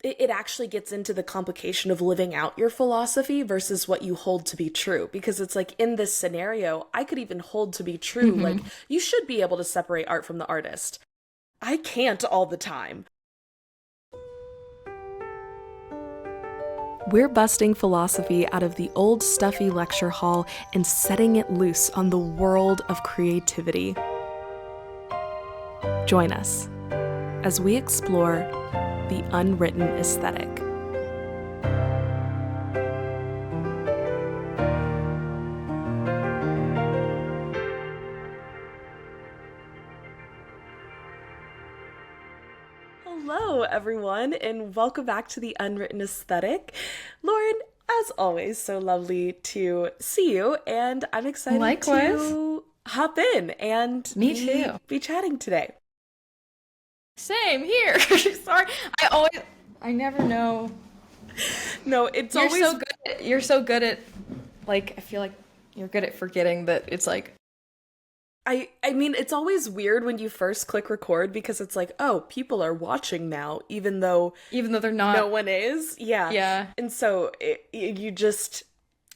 it actually gets into the complication of living out your philosophy versus what you hold to be true. Because it's like in this scenario, I could even hold to be true, like, Hmm. you should be able to separate art from the artist. I can't all the time. We're busting philosophy out of the old stuffy lecture hall and setting it loose on the world of creativity. Join us as we explore the unwritten aesthetic. Hello, everyone, and welcome back to the Unwritten Aesthetic. Lauren, as always, so lovely to see you, and I'm excited Likewise. to hop in and Me be too. be chatting today. Same here. Sorry. I never know. No, it's always You're so good at, like, I feel like you're good at forgetting that it's like, I mean, it's always weird when you first click record because it's like, oh, people are watching now, even though even though they're no not. one is. Yeah. Yeah, And so you just,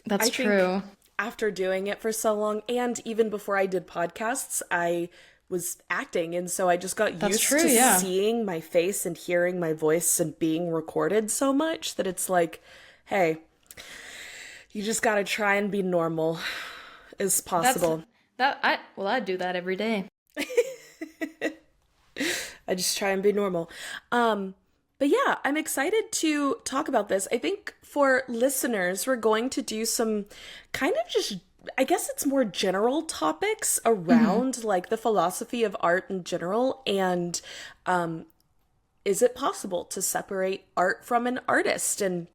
that's I think true. after doing it for so long, and even before I did podcasts, I was acting. And so I just got That's used true, to yeah. seeing my face and hearing my voice and being recorded so much that it's like, hey, you just gotta try and be normal as That's possible. I do that every day. I just try and be normal. But yeah, I'm excited to talk about this. I think for listeners, we're going to do some kind of just, I guess it's more general topics Hmm. around like the philosophy of art in general. And is it possible to separate art from an artist? And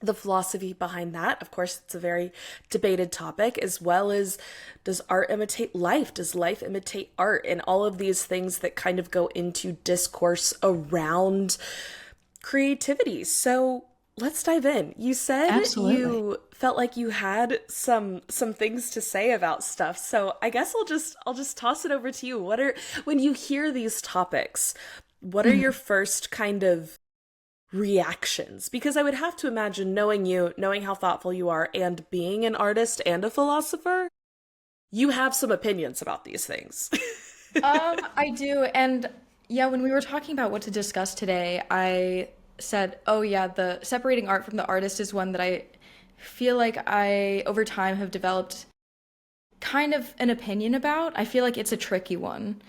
the philosophy behind that. Of course, it's a very debated topic, as well as does art imitate life? Does life imitate art? And all of these things that kind of go into discourse around creativity. So let's dive in. You said Absolutely. you felt like you had some things to say about stuff. So I guess I'll just toss it over to you. What are when you hear these topics, what are your Mhm. first kind of reactions? Because I would have to imagine, knowing you, knowing how thoughtful you are, and being an artist and a philosopher, you have some opinions about these things. I do, and yeah, when we were talking about what to discuss today, I said, "Oh yeah, the separating art from the artist is one that I feel like I over time have developed kind of an opinion about. I feel like it's a tricky one.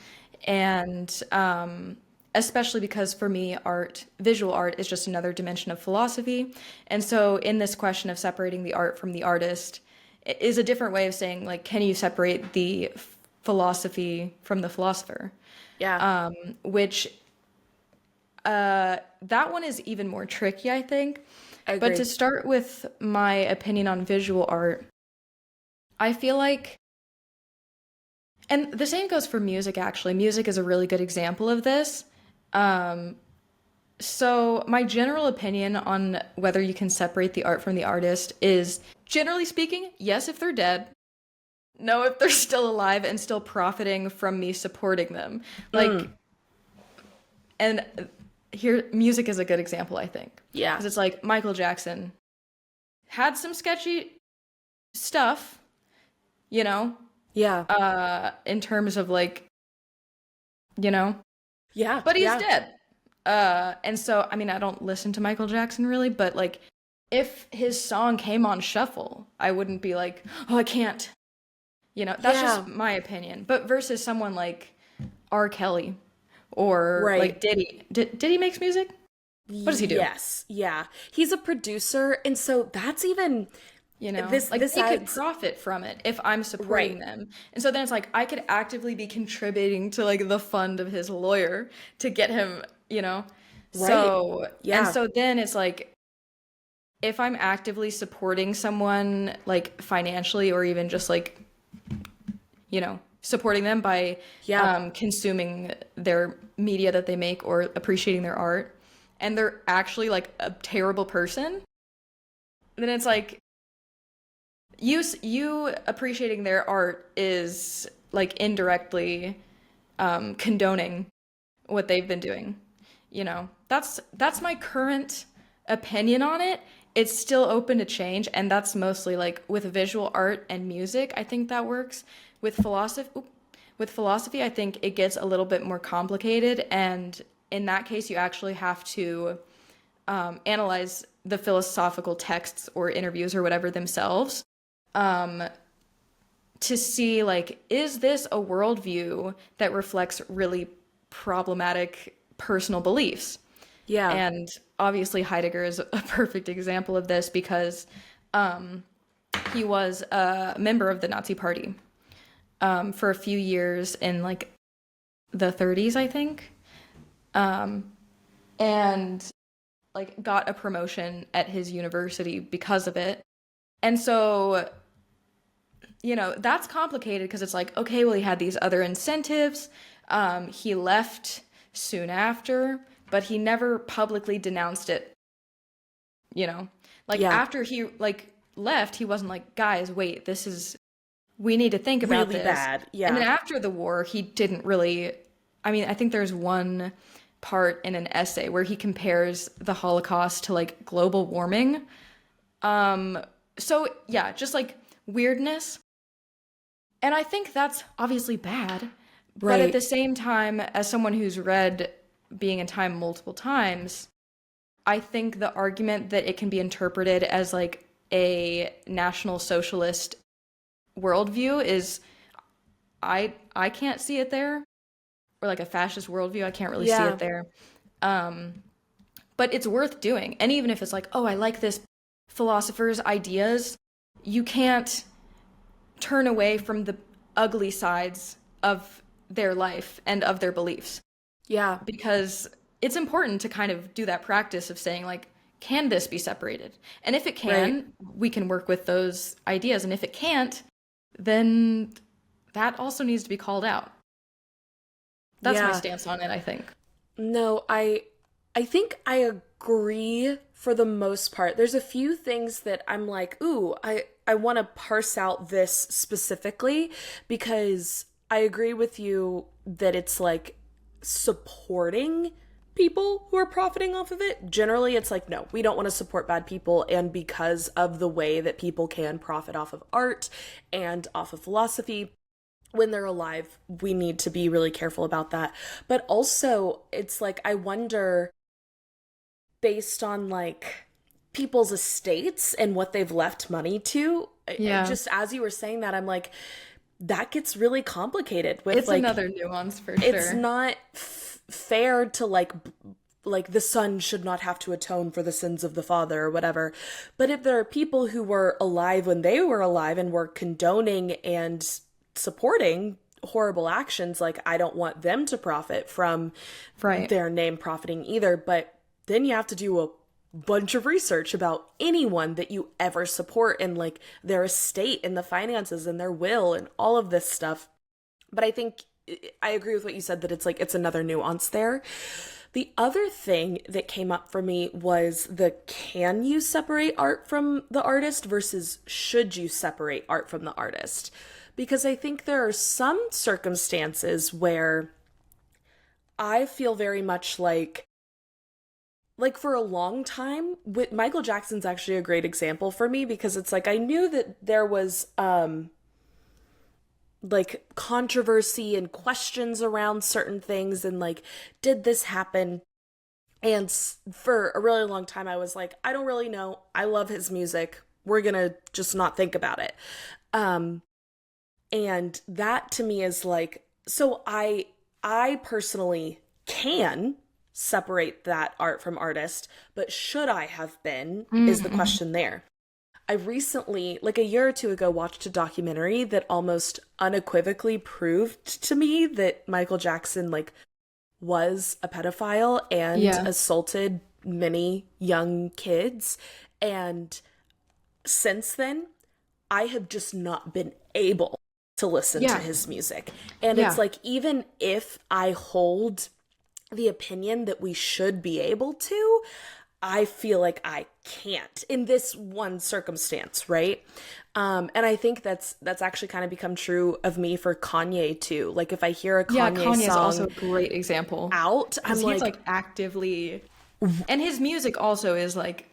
And especially because for me, visual art is just another dimension of philosophy. And so, in this question of separating the art from the artist, is a different way of saying, like, can you separate the philosophy from the philosopher? Yeah, Which that one is even more tricky, I think. I But agree. to start with my opinion on visual art, I feel like and the same goes for music, actually. Music is a really good example of this. Um, so, my general opinion on whether you can separate the art from the artist is generally speaking, yes, if they're dead. No, if they're still alive and still profiting from me supporting them. Mm, Like, and here, music is a good example, I think. yeah, Because it's like Michael Jackson had some sketchy stuff, you know, yeah, in terms of like, you know, yeah, but he's yeah. dead. And so, I mean, I don't listen to Michael Jackson really, but like, if his song came on shuffle, I wouldn't be like, oh, I can't. That's just Yeah, my opinion. But versus someone like R. Kelly or right. like Diddy. Did he makes music? What does he do? Yes, yeah. He's a producer, and so that's even Like this they could adds profit from it if I'm right, supporting them. And so then it's like I could actively be contributing to like the fund of his lawyer to get him, you know. right. And Yeah, so then it's like if I'm actively supporting someone like financially or even just like, supporting them by yeah, consuming their media that they make or appreciating their art, and they're actually like a terrible person, then it's like you appreciating their art is like indirectly condoning what they've been doing. That's my current opinion on it. It's still open to change, and that's mostly like with visual art and music. I think that works. With philosophy, I think it gets a little bit more complicated, and in that case, you actually have to analyze the philosophical texts or interviews or whatever themselves, um, to see like, is this a worldview that reflects really problematic personal beliefs? Yeah. And obviously Heidegger is a perfect example of this because he was a member of the Nazi Party for a few years in like the 30s, I think, and like got a promotion at his university because of it. And so, that's complicated because it's like, okay, well, he had these other incentives. He left soon after, but he never publicly denounced it, Like Yeah. after he like left, he wasn't like, guys, wait, we need to think about Really this. bad. Yeah. And then after the war, he didn't really, I think there's one part in an essay where he compares the Holocaust to like global warming. So yeah, just like weirdness. And I think that's obviously bad. But at Right. the same time, as someone who's read Being in Time multiple times, I think the argument that it can be interpreted as like a National Socialist worldview is, I can't see it there, or like a fascist worldview, I can't really see Yeah. it there. But it's worth doing. And even if it's like, oh, I like this philosopher's ideas, you can't turn away from the ugly sides of their life and of their beliefs, Yeah. because it's important to kind of do that practice of saying like, can this be separated? And if it can, Right. we can work with those ideas. And if it can't, then that also needs to be called out. That's my Yeah. stance on it, I think. No, I think I agree for the most part. There's a few things that I'm like, ooh, I want to parse out this specifically because I agree with you that it's like supporting people who are profiting off of it. Generally, it's like, no, we don't want to support bad people. And because of the way that people can profit off of art and off of philosophy, when they're alive, we need to be really careful about that. But also, it's like, I wonder, based on like people's estates and what they've left money to, Yeah. just as you were saying that, I'm like, that gets really complicated with It's like, another nuance for it's sure. not fair to like the son should not have to atone for the sins of the father or whatever. But if there are people who were alive when they were alive and were condoning and supporting horrible actions, like I don't want them to profit from Right. their name profiting either. But then you have to do a bunch of research about anyone that you ever support and like their estate and the finances and their will and all of this stuff. But I think I agree with what you said, that it's like it's another nuance there. The other thing that came up for me was the can you separate art from the artist versus should you separate art from the artist? Because I think there are some circumstances where I feel very much like for a long time with Michael Jackson's actually a great example for me, because it's like I knew that there was like controversy and questions around certain things and like did this happen, and for a really long time I was like, I don't really know, I love his music, we're gonna just not think about it. And that to me is like, so I personally can separate that art from artist, but should I have been is the Mm-hmm. question there. I recently, like a year or two ago, watched a documentary that almost unequivocally proved to me that Michael Jackson like was a pedophile and Yeah. assaulted many young kids. And since then, I have just not been able to listen to Yeah. his music. And it's Yeah. like, even if I hold the opinion that we should be able to, I feel like I can't in this one circumstance, right? And I think that's actually kind of become true of me for Kanye too. Like if I hear a Yeah, Kanye Kanye is also song a great example out, I'm because he's like like actively, and his music also is like,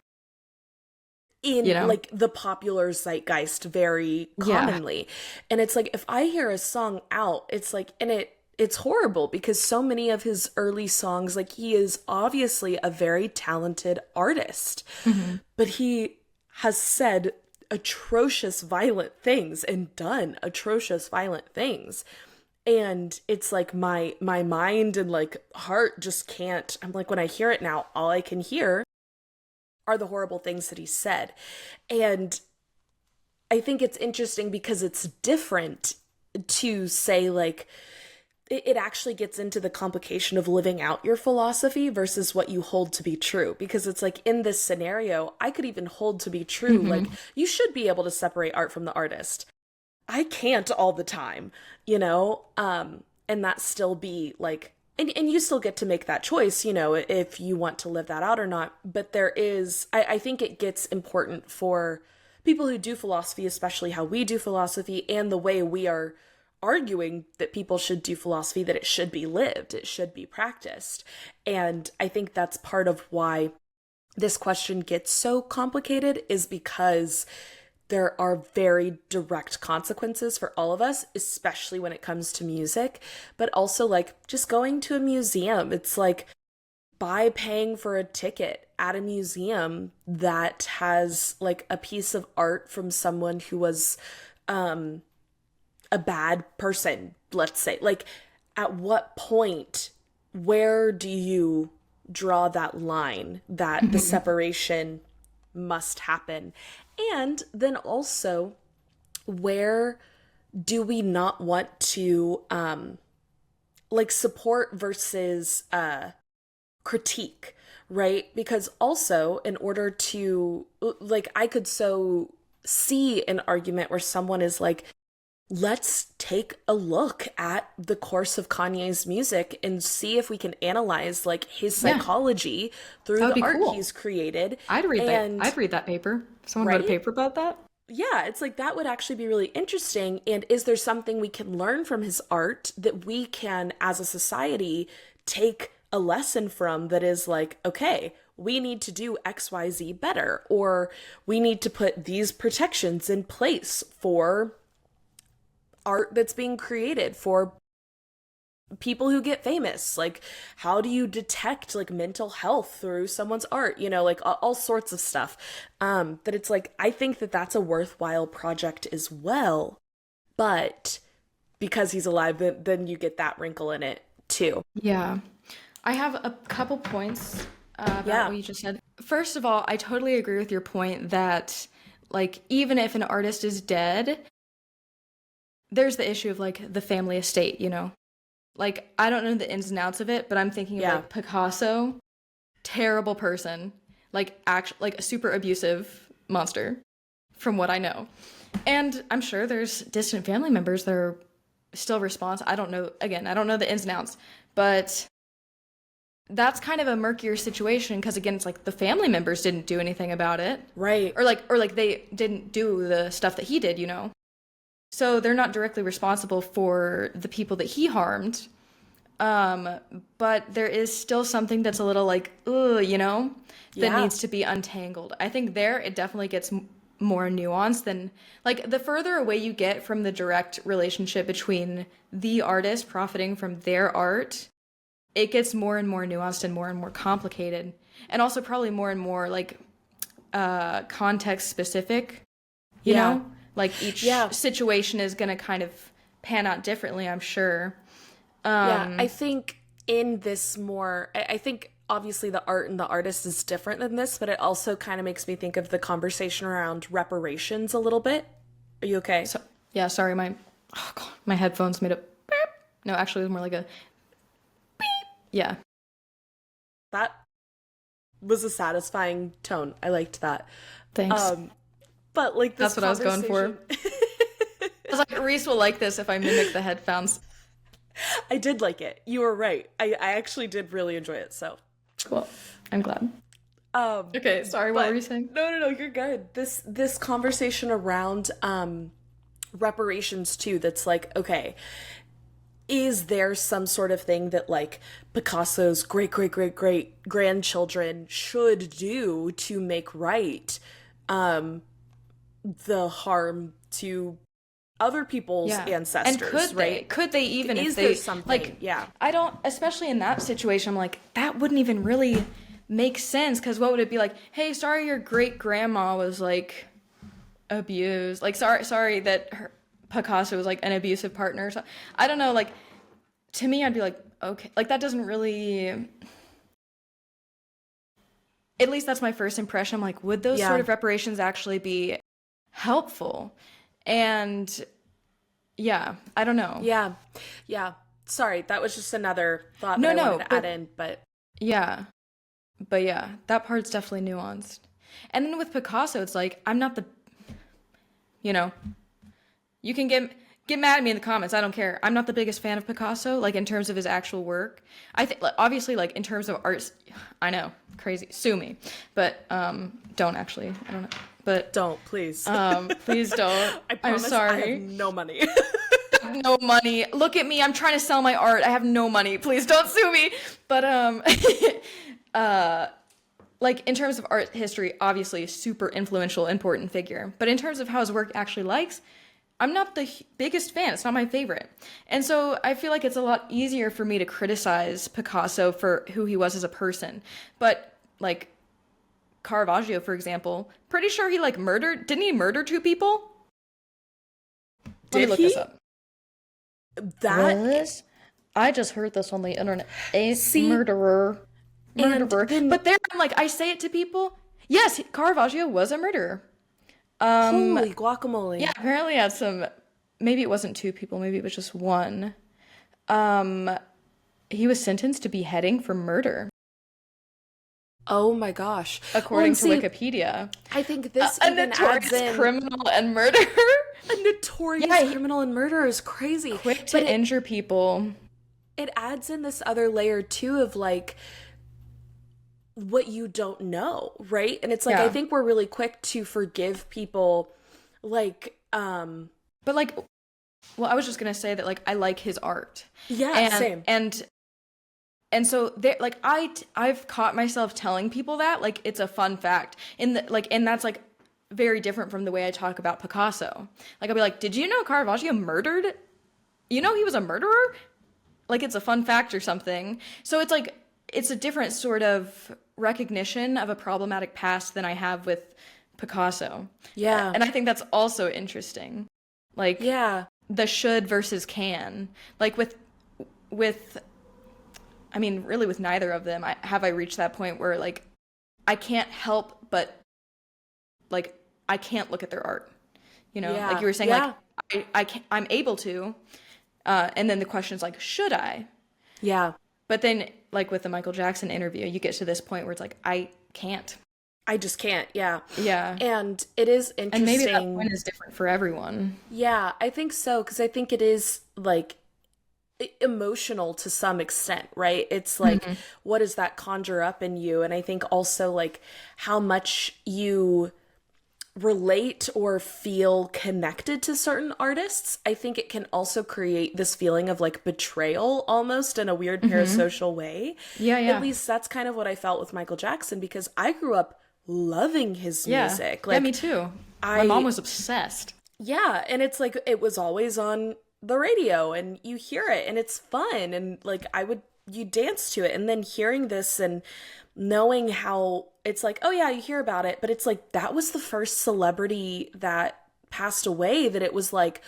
you in know, like the popular zeitgeist very yeah, commonly. And it's like if I hear a song out, it's like and it's horrible because so many of his early songs, like he is obviously a very talented artist, hmm but he has said atrocious violent things and done atrocious violent things. And it's like my mind and like heart just can't. I'm like when I hear it now, all I can hear are the horrible things that he said. And I think it's interesting because it's different to say, like, it actually gets into the complication of living out your philosophy versus what you hold to be true. Because it's like in this scenario, I could even hold to be true, like, hmm you should be able to separate art from the artist. I can't all the time, you know? And that still be like, and you still get to make that choice, you know, if you want to live that out or not. But there is, I think it gets important for people who do philosophy, especially how we do philosophy and the way we are arguing that people should do philosophy, that it should be lived, it should be practiced. And I think that's part of why this question gets so complicated is because there are very direct consequences for all of us, especially when it comes to music, but also like just going to a museum. It's like by paying for a ticket at a museum that has like a piece of art from someone who was a bad person, let's say. Like at what point, where do you draw that line that the hmm separation must happen? And then also, where do we not want to like support versus critique, right? Because also, in order to like, I could so see an argument where someone is like, let's take a look at the course of Kanye's music and see if we can analyze like his yeah, psychology that through would the be art cool. he's created. I'd read that. And I'd read that paper. If someone wrote a right? paper about that. Yeah, it's like that would actually be really interesting. And is there something we can learn from his art that we can, as a society, take a lesson from that is like, okay, we need to do XYZ better, or we need to put these protections in place for art that's being created for people who get famous. Like how do you detect like mental health through someone's art, you know, like all sorts of stuff. That it's like I think that that's a worthwhile project as well, but because he's alive, then you get that wrinkle in it too. Yeah. I have a couple points about Yeah. what you just said. First of all, I totally agree with your point that, like, even if an artist is dead, there's the issue of, like, the family estate, you know? Like, I don't know the ins and outs of it, but I'm thinking of, Yeah. like, Picasso, terrible person, like, like, a super abusive monster, from what I know. And I'm sure there's distant family members that are still responsible. I don't know, again, I don't know the ins and outs, but that's kind of a murkier situation because again it's like the family members didn't do anything about it Right. or like they didn't do the stuff that he did, you know, so they're not directly responsible for the people that he harmed, but there is still something that's a little like ugh, you know, that Yeah. needs to be untangled. I think there it definitely gets more nuanced than like the further away you get from the direct relationship between the artist profiting from their art, it gets more and more nuanced and more complicated, and also probably more and more like context specific, you Yeah. know, like each Yeah. situation is going to kind of pan out differently, I'm sure. Yeah. I um think in this more, I think obviously the art and the artist is different than this, but it also kind of makes me think of the conversation around reparations a little bit. Are you okay? so yeah, sorry, my oh God, my headphones made a beep. No, actually it was more like a yeah. That was a satisfying tone. I liked that. Thanks. Um, but like this That's what I was going for. conversation, I was like, Reese will like this if I mimic the headphones. I did like it. You were right. I actually did really enjoy it. So, Cool. I'm glad. Okay, sorry, what were you But saying? no, you're good. This conversation around reparations too, that's like, okay, is there some sort of thing that like Picasso's great grandchildren should do to make right the harm to other people's Yeah. And ancestors, right? could they even if Is there they something? like Yeah. I don't, especially in that situation, I'm like that wouldn't even really make sense because what would it be like, "Hey, sorry your great grandma was like abused." Like sorry that Picasso was like an abusive partner. So I don't know, like to me I'd be like, "Okay, like that doesn't really, at least that's my first impression. I'm like, would those sort Yeah. of reparations actually be helpful?" And yeah, I don't know. Yeah. Yeah. Sorry, that was just another thought that No, I wanted no, to add but in, but yeah, but yeah, that part's definitely nuanced. And then with Picasso, it's like I'm not the, you know, you can get mad at me in the comments. I don't care. I'm not the biggest fan of Picasso, like in terms of his actual work. I think obviously, like in terms of art, I know, crazy, sue me, but don't actually. I don't know, but don't, please. please don't. I I'm promise I have sorry. no money. No money. Look at me. I'm trying to sell my art. I have no money. Please don't sue me. But uh like in terms of art history, obviously a super influential, important figure. But in terms of how his work actually likes, I'm not the biggest fan. It's not my favorite. And so I feel like it's a lot easier for me to criticize Picasso for who he was as a person. But like Caravaggio, for example, pretty sure he like murdered, didn't he murder two people? Let me Did look he? this up. That What? I just heard this on the internet. A see, murderer. and Murderer. then But there, I'm like, I say it to people. Yes, Caravaggio was a murderer. Um, holy yeah, guacamole. apparently had some, maybe it wasn't two people, maybe it was just one. Um, he was sentenced to beheading for murder, Oh my gosh. Well, according and to see, Wikipedia. I think this A even adds notorious in criminal and murderer. a notorious Yeah, criminal and murderer is crazy. quick But to injure people. it adds in this other layer too of like what you don't know, right? And it's like I Yeah. think we're really quick to forgive people like But like, well, I was just gonna say that like I like his art, yeah, and same. so there, like I've caught myself telling people that like it's a fun fact, and that's like very different from the way I talk about Picasso. Like I'll be like, did you know Caravaggio murdered? You know he was a murderer? Like it's a fun fact or something. So it's like it's a different sort of recognition of a problematic past than I have with Picasso, Yeah. and I think that's also interesting. Like Yeah. the should versus can. Like with I mean, really with neither of them, I reached that point where like I can't help but like I can't look at their art. You know, like Yeah. you were saying, like Yeah. I can't, I'm able to, and then the question is like, should I? Yeah. But then, like with the Michael Jackson interview, you get to this point where it's like, I can't. I just can't. Yeah. Yeah. And it is And maybe that interesting. point is different for everyone. Yeah, I think so because I think it is like emotional to some extent, right? It's like what does that conjure up in you? And I think also like how much you relate or feel connected to certain artists. I think it can also create this feeling of like betrayal almost in a weird parasocial way. Yeah, At yeah. least that's kind of what I felt with Michael Jackson because I grew up loving his Yeah. music. Yeah, Like me too. My I mom was obsessed. yeah, and it's like it was always on the radio and you hear it and it's fun and like you dance to it and then hearing this and knowing how it's like, oh yeah, you hear about it, but it's like that was the first celebrity that passed away that it was like,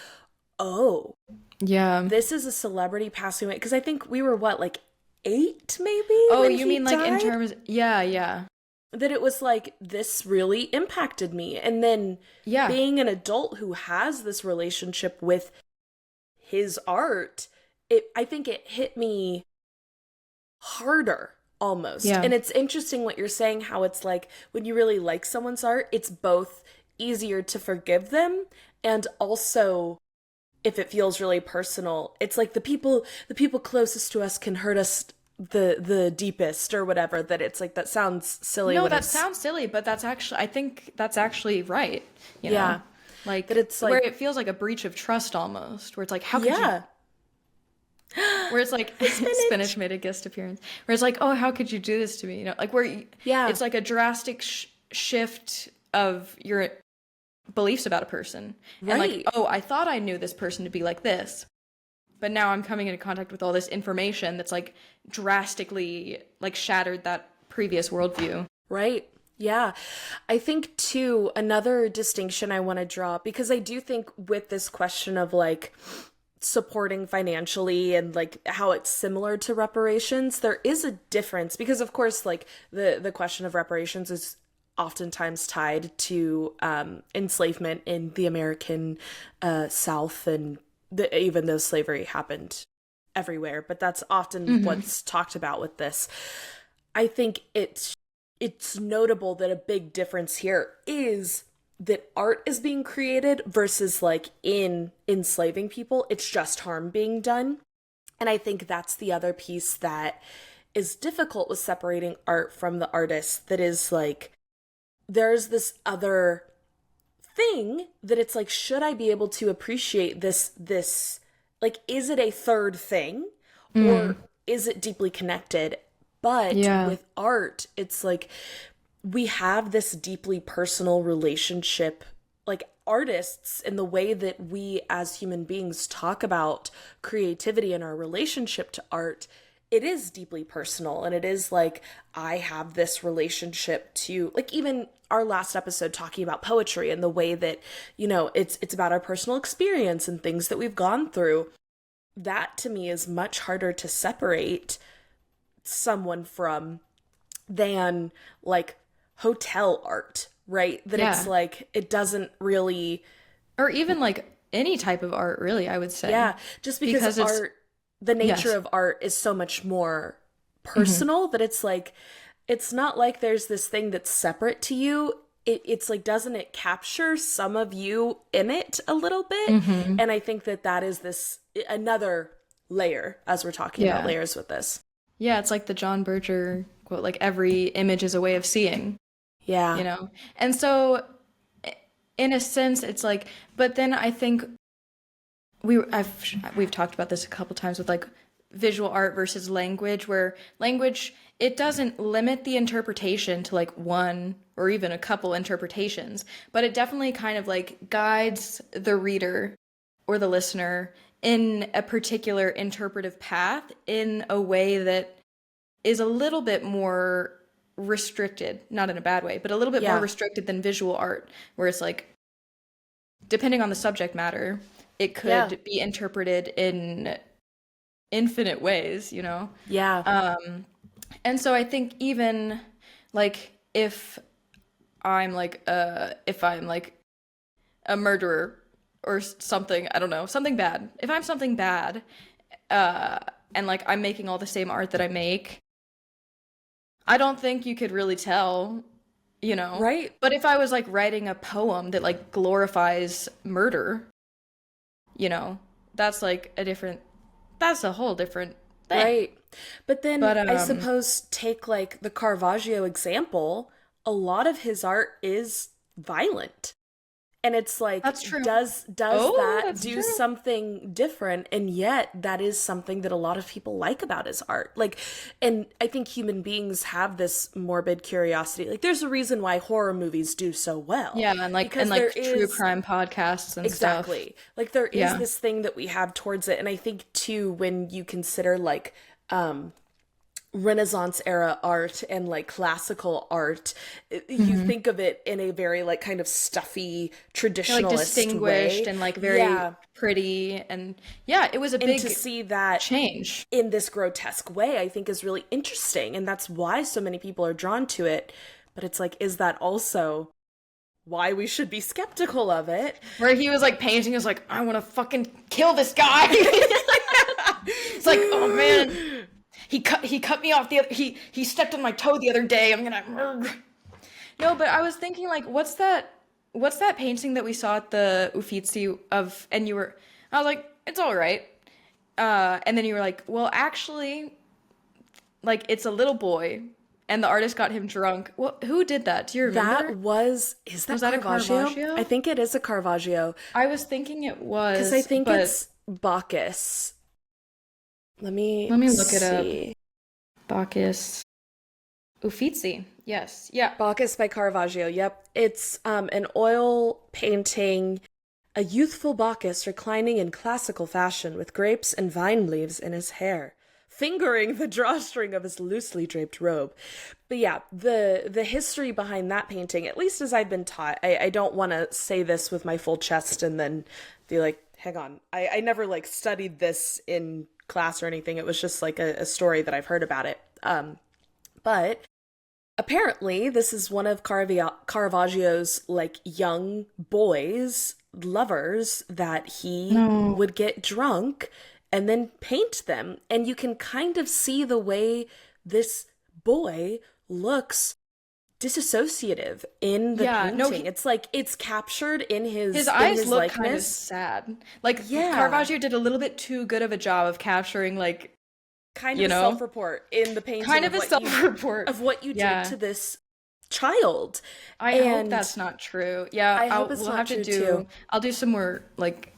oh, Yeah. this is a celebrity passing away because I think we were what like 8 maybe Oh, when you he mean like in died? terms, yeah, yeah. That it was like this really impacted me and then Yeah. being an adult who has this relationship with his art, I think it hit me harder almost. Yeah. And it's interesting what you're saying, how it's like when you really like someone's art, it's both easier to forgive them and also if it feels really personal, it's like the people closest to us can hurt us the deepest or whatever, that it's like that sounds silly No, when that it's sounds silly, but that's actually, I think that's actually right, you know? yeah, that Like, it's where like it feels like a breach of trust almost, where it's like, how could you, yeah. where it's like, Spinach. spinach made a guest appearance, where it's like, oh, how could you do this to me? You know, like Yeah, it's like a drastic shift of your beliefs about a person. And like, right. oh, I thought I knew this person to be like this, but now I'm coming into contact with all this information that's like drastically like shattered that previous worldview. Right. Yeah. I think too, another distinction I want to draw, because I do think with this question of like supporting financially and like how it's similar to reparations, there is a difference, because of course like the question of reparations is oftentimes tied to enslavement in the American South, and even though slavery happened everywhere, but that's often what's talked about with this. I think it's notable that a big difference here is that art is being created versus like in enslaving people, it's just harm being done. And I think that's the other piece that is difficult with separating art from the artist, that is like there's this other thing that it's like, should I be able to appreciate this like, is it a third thing or is it deeply connected? But Yeah. with art, it's like we have this deeply personal relationship, like artists, in the way that we as human beings talk about creativity and our relationship to art. It is deeply personal, and it is like I have this relationship to, like, even our last episode talking about poetry and the way that, you know, it's about our personal experience and things that we've gone through. That to me is much harder to separate someone from than like hotel art, right? That it's Yeah. like it doesn't really, Or even like any type of art, really, I would say. yeah, just because Because it's, art, the nature yes. of art is so much more personal, that it's like it's not like there's this thing that's separate to you. It's like, doesn't it capture some of you in it a little bit? And I think that that is this another layer, as we're talking about Yeah. layers with this. Yeah, it's like the John Berger quote, like every image is a way of seeing, Yeah. you know? And so in a sense, it's like, but then I think we've talked about this a couple times with like visual art versus language, where language, it doesn't limit the interpretation to like one or even a couple interpretations, but it definitely kind of like guides the reader or the listener in a particular interpretive path in a way that is a little bit more restricted, not in a bad way, but a little bit more Yeah. restricted than visual art, where it's like, depending on the subject matter, it Yeah. could be interpreted in infinite ways, you know? Yeah. And so I think even like if I'm like a murderer or something, I don't know, something bad. If I'm something bad, and like I'm making all the same art that I make, I don't think you could really tell, you know? Right. But if I was like writing a poem that like glorifies murder, you know, that's like that's a whole different thing. Right. But then But I suppose take like the Caravaggio example, a lot of his art is violent. And it's like, that's true. does Oh, that that's do true. something different? And yet that is something that a lot of people like about his art. Like, and I think human beings have this morbid curiosity. Like there's a reason why horror movies do so well. Yeah, Because and there like true is crime podcasts and stuff. exactly. Like there is Yeah. this thing that we have towards it. And I think too, when you consider like Renaissance era art and like classical art, you Hmm. think of it in a very like kind of stuffy They're like traditionalist distinguished way. and like very Yeah. pretty, and yeah, it was a And to big see that change. in this grotesque way, I think is really interesting. And that's why so many people are drawn to it. But it's like, is that also why we should be skeptical of it? Where he was like painting, he was like, I want to fucking kill this guy. It's like, oh man, he cut me off he stepped on my toe the other day. I'm gonna. No, but I was thinking like, what's that painting that we saw at the Uffizi of, and I was like, it's all right. And then you were like, well, actually, like it's a little boy and the artist got him drunk. What, who did that? Do you remember? Is Was that that a Caravaggio? I Caravaggio? think it is a Caravaggio I was thinking it because I was, think but it's Bacchus. Let me let me look it up. see. Bacchus Uffizi. Yes. Yeah. Bacchus by Caravaggio. Yep. It's an oil painting, a youthful Bacchus reclining in classical fashion with grapes and vine leaves in his hair, fingering the drawstring of his loosely draped robe. But yeah, the history behind that painting, at least as I've been taught, I don't want to say this with my full chest and then be like, hang on, I never like studied this in class or anything. It was just like a story that I've heard about it. But apparently, this is one of Caravaggio's like young boys, lovers, that he No. would get drunk and then paint them. And you can kind of see the way this boy looks disassociative in the Yeah. No, painting. It's like it's captured in his in eyes his look kind of likeness. sad. Like Yeah. Caravaggio did a little bit too good of a job of capturing like, Kind of you a know, self-report in the painting kind of a self-report. of what you did Yeah. to this child. I hope And that's not true. Yeah, I hope it's we'll not have to true too. I'll do some more like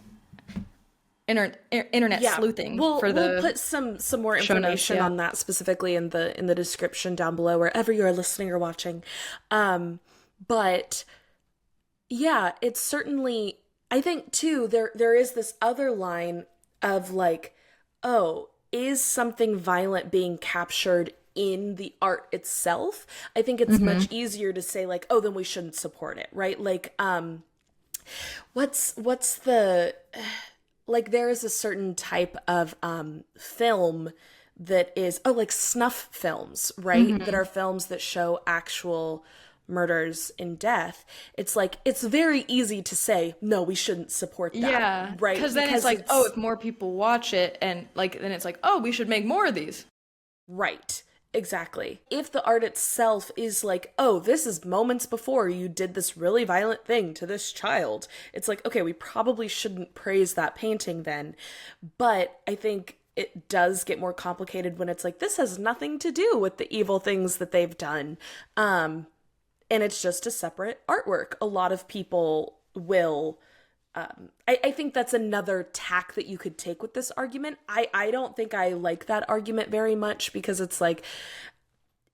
internet Yeah, sleuthing for we'll the put some more show notes. information Yeah. on that specifically in the description down below wherever you are listening or watching. But yeah, it's certainly, I think too there is this other line of like, oh, is something violent being captured in the art itself? I think it's much easier to say like, oh, then we shouldn't support it, right? Like what's the, like there is a certain type of film that is, oh, like snuff films, right? That are films that show actual murders and death. It's like it's very easy to say no, we shouldn't support that, Yeah, right? because then it's Because like, oh, it's if more people watch it, and like, then it's like, oh, we should make more of these. right. Exactly. If the art itself is like, oh, this is moments before you did this really violent thing to this child, it's like, okay, we probably shouldn't praise that painting then. But I think it does get more complicated when it's like, this has nothing to do with the evil things that they've done. And it's just a separate artwork. A lot of people will. I think that's another tack that you could take with this argument. I don't think I like that argument very much because it's like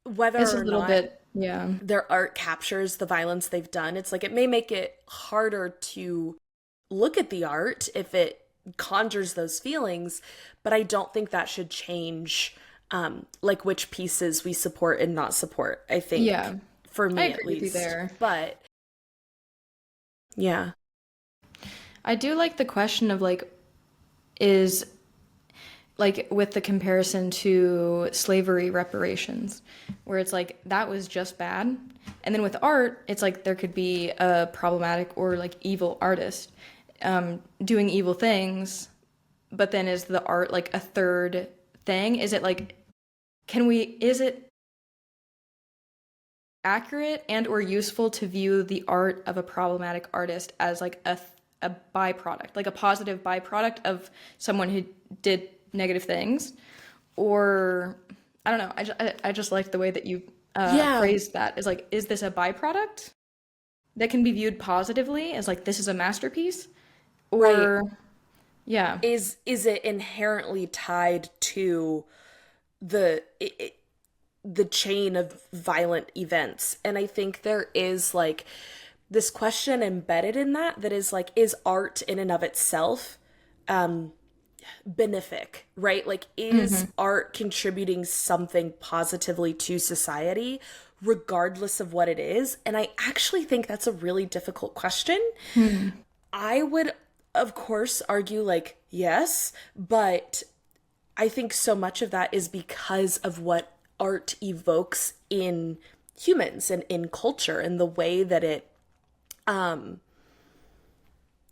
whether It's a or little not bit, yeah, their art captures the violence they've done, it's like it may make it harder to look at the art if it conjures those feelings, but I don't think that should change like which pieces we support and not support. I think yeah. for I me at agree with you least. there. But yeah. I do like the question of like, is like with the comparison to slavery reparations, where it's like that was just bad. And then with art, it's like there could be a problematic or like evil artist doing evil things, but then is the art like a third thing? Is it like, is it accurate and or useful to view the art of a problematic artist as like a byproduct, like a positive byproduct of someone who did negative things? Or I don't know, I just like the way that you Yeah. phrased that. Is like, is this a byproduct that can be viewed positively as like this is a masterpiece? Right. Or yeah. Is it inherently tied to the the chain of violent events? And I think there is like this question embedded in that is like, is art in and of itself benefic, right? Like, is art contributing something positively to society, regardless of what it is? And I actually think that's a really difficult question. I would, of course, argue like, yes, but I think so much of that is because of what art evokes in humans and in culture and the way that it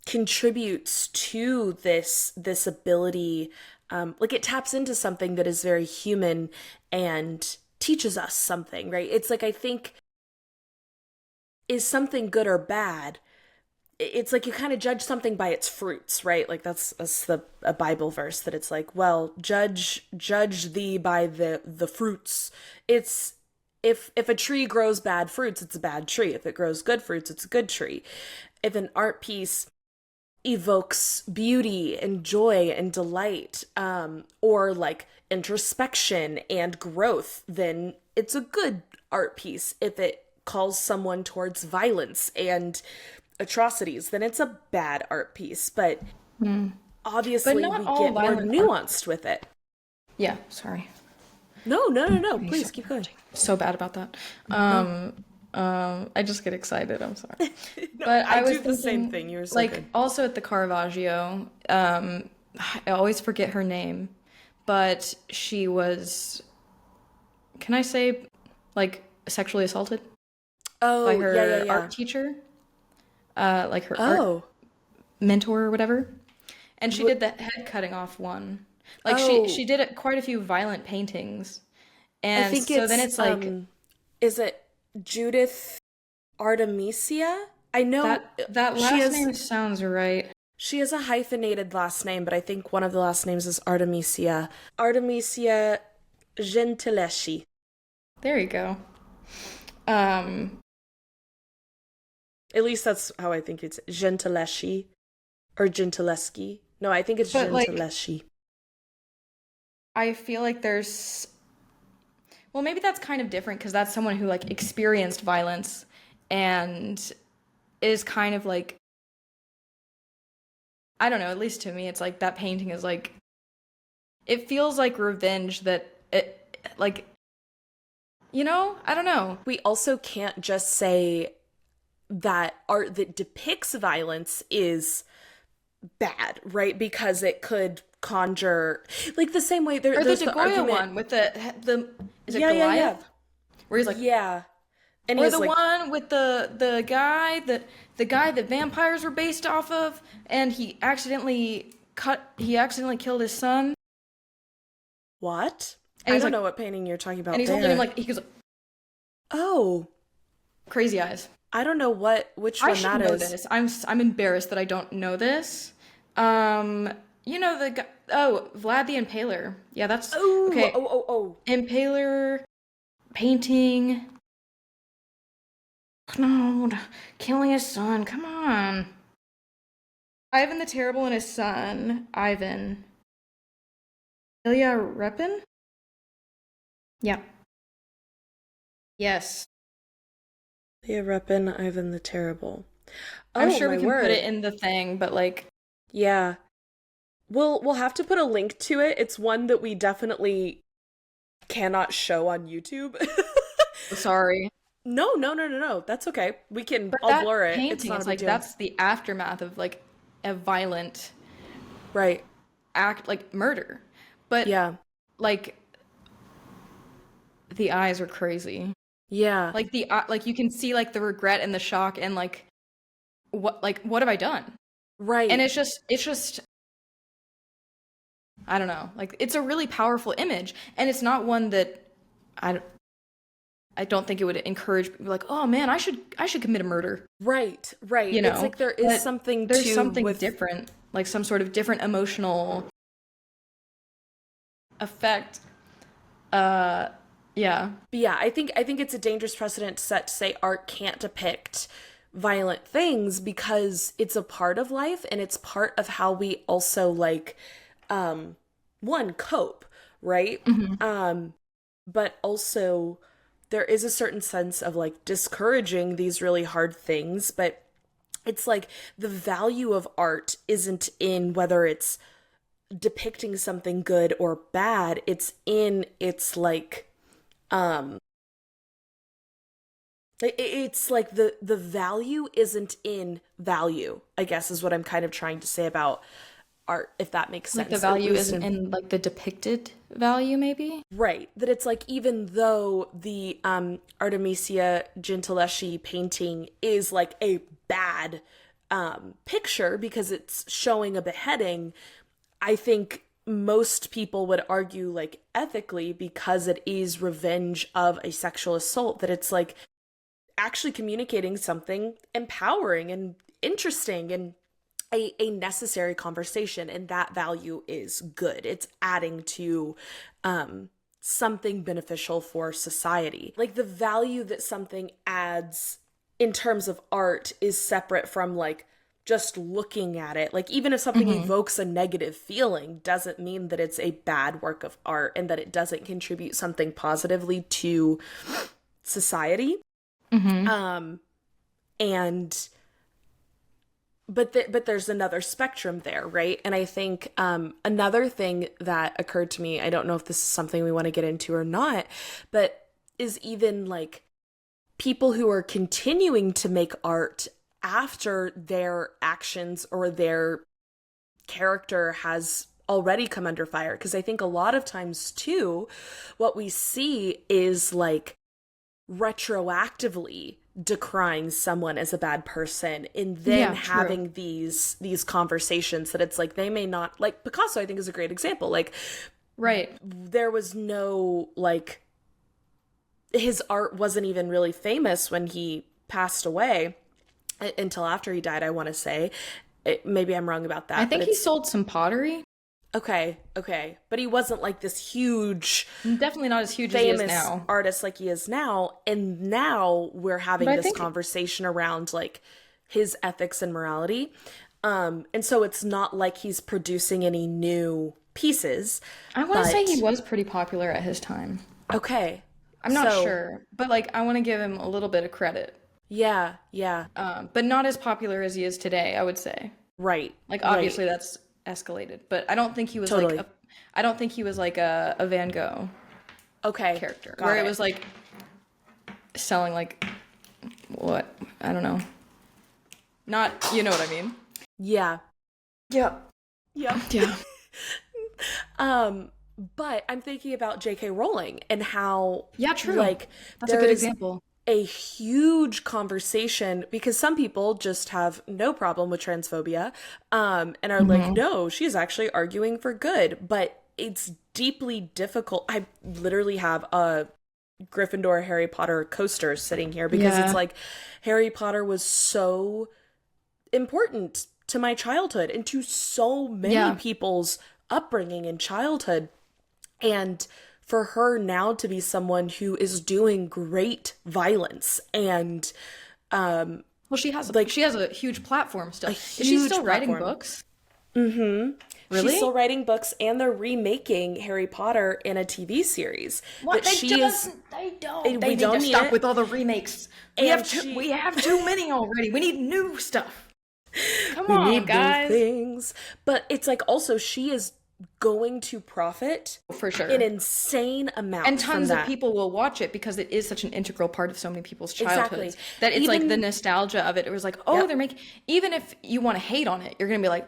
contributes to this ability, like it taps into something that is very human and teaches us something, right? It's like, I think, is something good or bad? it's like you kind of judge something by its fruits, right? Like that's a Bible verse that it's like, well, judge thee by the fruits. It's if a tree grows bad fruits, it's a bad tree. If it grows good fruits, it's a good tree. If an art piece evokes beauty and joy and delight, or like introspection and growth, then it's a good art piece. If it calls someone towards violence and atrocities, then it's a bad art piece. But obviously, But we not get all more violent nuanced with it. Yeah, sorry. No. Please keep going. So bad about that. I just get excited. I'm sorry. No, But I was do the same thinking, thing. You're so like, good. also at the Caravaggio, I always forget her name, but she was, can I say, like, sexually assaulted Oh, by yeah. her art teacher, like her art Oh, mentor or whatever. And she Wh- did the head cutting off one. Like, oh, she did quite a few violent paintings. I And think so then it's it's like, is it Judith Artemisia? I know that she last has name sounds right. she has a hyphenated last name, but I think one of the last names is Artemisia. Artemisia Gentileschi. There you go. Um, At least that's how I think it's Gentileschi or Gentileschi. No, I think it's but like, Gentileschi. I feel like well, maybe that's kind of different because that's someone who like experienced violence and is kind of like, I don't know, at least to me, it's like that painting is like, it feels like revenge that like, I don't know. We also can't just say that art that depicts violence is bad, right? Because it could conjure, like the same way Or the there's the Degoya argument. one with the is it Yeah. Goliath? Where he's like, Yeah. And or he's the like, one with the guy that vampires were based off of, and he accidentally killed his son, what? and I he's don't like, know what painting you're talking and about he's holding him there. like he goes Oh, crazy eyes. I don't know which I one should that know is. this. I'm embarrassed that I don't know this. The guy. Oh, Vlad the Impaler. Yeah, that's Oh, okay. Impaler painting. No, killing his son. Come on. Ivan the Terrible and his son, Ivan. Ilya Repin? Yeah. Yes. Leah Repin, Ivan the Terrible. I'm Oh sure my we can put it word. in the thing, but like, Yeah. We'll have to put a link to it. It's one that we definitely cannot show on YouTube. sorry. No. That's okay. But I'll that blur it. It's painting, not a it's big like deal. that's the aftermath of like a violent Right. act, like murder. But Yeah. like the eyes are crazy. Yeah. Like like you can see like the regret and the shock and what have I done? And Right. it's just I don't know. Like it's a really powerful image, and it's not one that I I don't think it would encourage people like, "Oh man, I should commit a murder." Right. It's like there is But something there's to something with different, like some sort of different emotional effect. Uh yeah. But yeah, I think it's a dangerous precedent to set to say art can't depict violent things because it's a part of life and it's part of how we also like one cope, right? But also there is a certain sense of like discouraging these really hard things, but it's like the value of art isn't in whether it's depicting something good or bad, it's in its like it's like the value isn't in value, I guess is what I'm kind of trying to say about art, if that makes Like the sense. At value least isn't in like the depicted value, maybe? right, that it's like even though the Artemisia Gentileschi painting is like a bad picture because it's showing a beheading, I think most people would argue like ethically because it is revenge of a sexual assault that it's like actually communicating something empowering and interesting and a necessary conversation, and that value is good. It's adding to something beneficial for society. Like the value that something adds in terms of art is separate from like just looking at it. Like even if something evokes a negative feeling doesn't mean that it's a bad work of art and that it doesn't contribute something positively to society. And but there's another spectrum there, right? And I think another thing that occurred to me, I don't know if this is something we want to get into or not, but is even like people who are continuing to make art after their actions or their character has already come under fire. Because I think a lot of times too, what we see is like retroactively decrying someone as a bad person and then having these conversations that it's like they may not, like Picasso I think is a great example. Like there was no like, his art wasn't even really famous when he passed away until after he died, I want to say. Maybe I'm wrong about that. I think he sold some pottery. Okay. But he wasn't like this huge, definitely not as huge as he is now, artist like he is now. And now we're having this conversation around like his ethics and morality. And so it's not like he's producing any new pieces. I want to say he was pretty popular at his time. Okay. I'm not sure, but like I want to give him a little bit of credit. Yeah. But not as popular as he is today, I would say. Right. Like obviously that's escalated, but I don't think he was I don't think he was like a Van Gogh character where it was like selling like what, I don't know, not, you know what I mean. Yeah. But I'm thinking about J.K. Rowling and how like that's a good example. A huge conversation because some people just have no problem with transphobia and are like, no, she's actually arguing for good. But it's deeply difficult. I literally have a Gryffindor Harry Potter coaster sitting here because it's like Harry Potter was so important to my childhood and to so many people's upbringing and childhood. And for her now to be someone who is doing great violence and well, she has a huge platform still. Is she still writing books? Really? She's still writing books, and they're remaking Harry Potter in a TV series. What? They need to stop with all the remakes. We have too many already. We need new stuff. Come on, guys. New things. But it's like also she is going to profit for sure an insane amount, and tons of people will watch it because it is such an integral part of so many people's childhoods that it's like the nostalgia of it. It was like, they're making, even if you want to hate on it, you're gonna be like,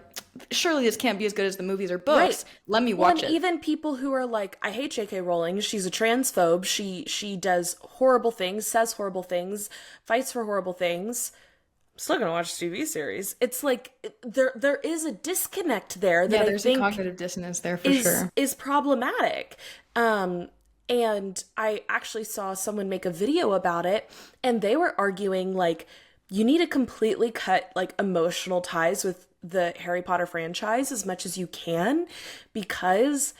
surely this can't be as good as the movies or books. Let me watch it. Even people who are like, I hate J.K. Rowling, she's a transphobe, she does horrible things, says horrible things, fights for horrible things, still gonna watch the TV series. It's like there is a disconnect there that there's a cognitive dissonance there for sure. Is problematic. And I actually saw someone make a video about it, and they were arguing like you need to completely cut like emotional ties with the Harry Potter franchise as much as you can, because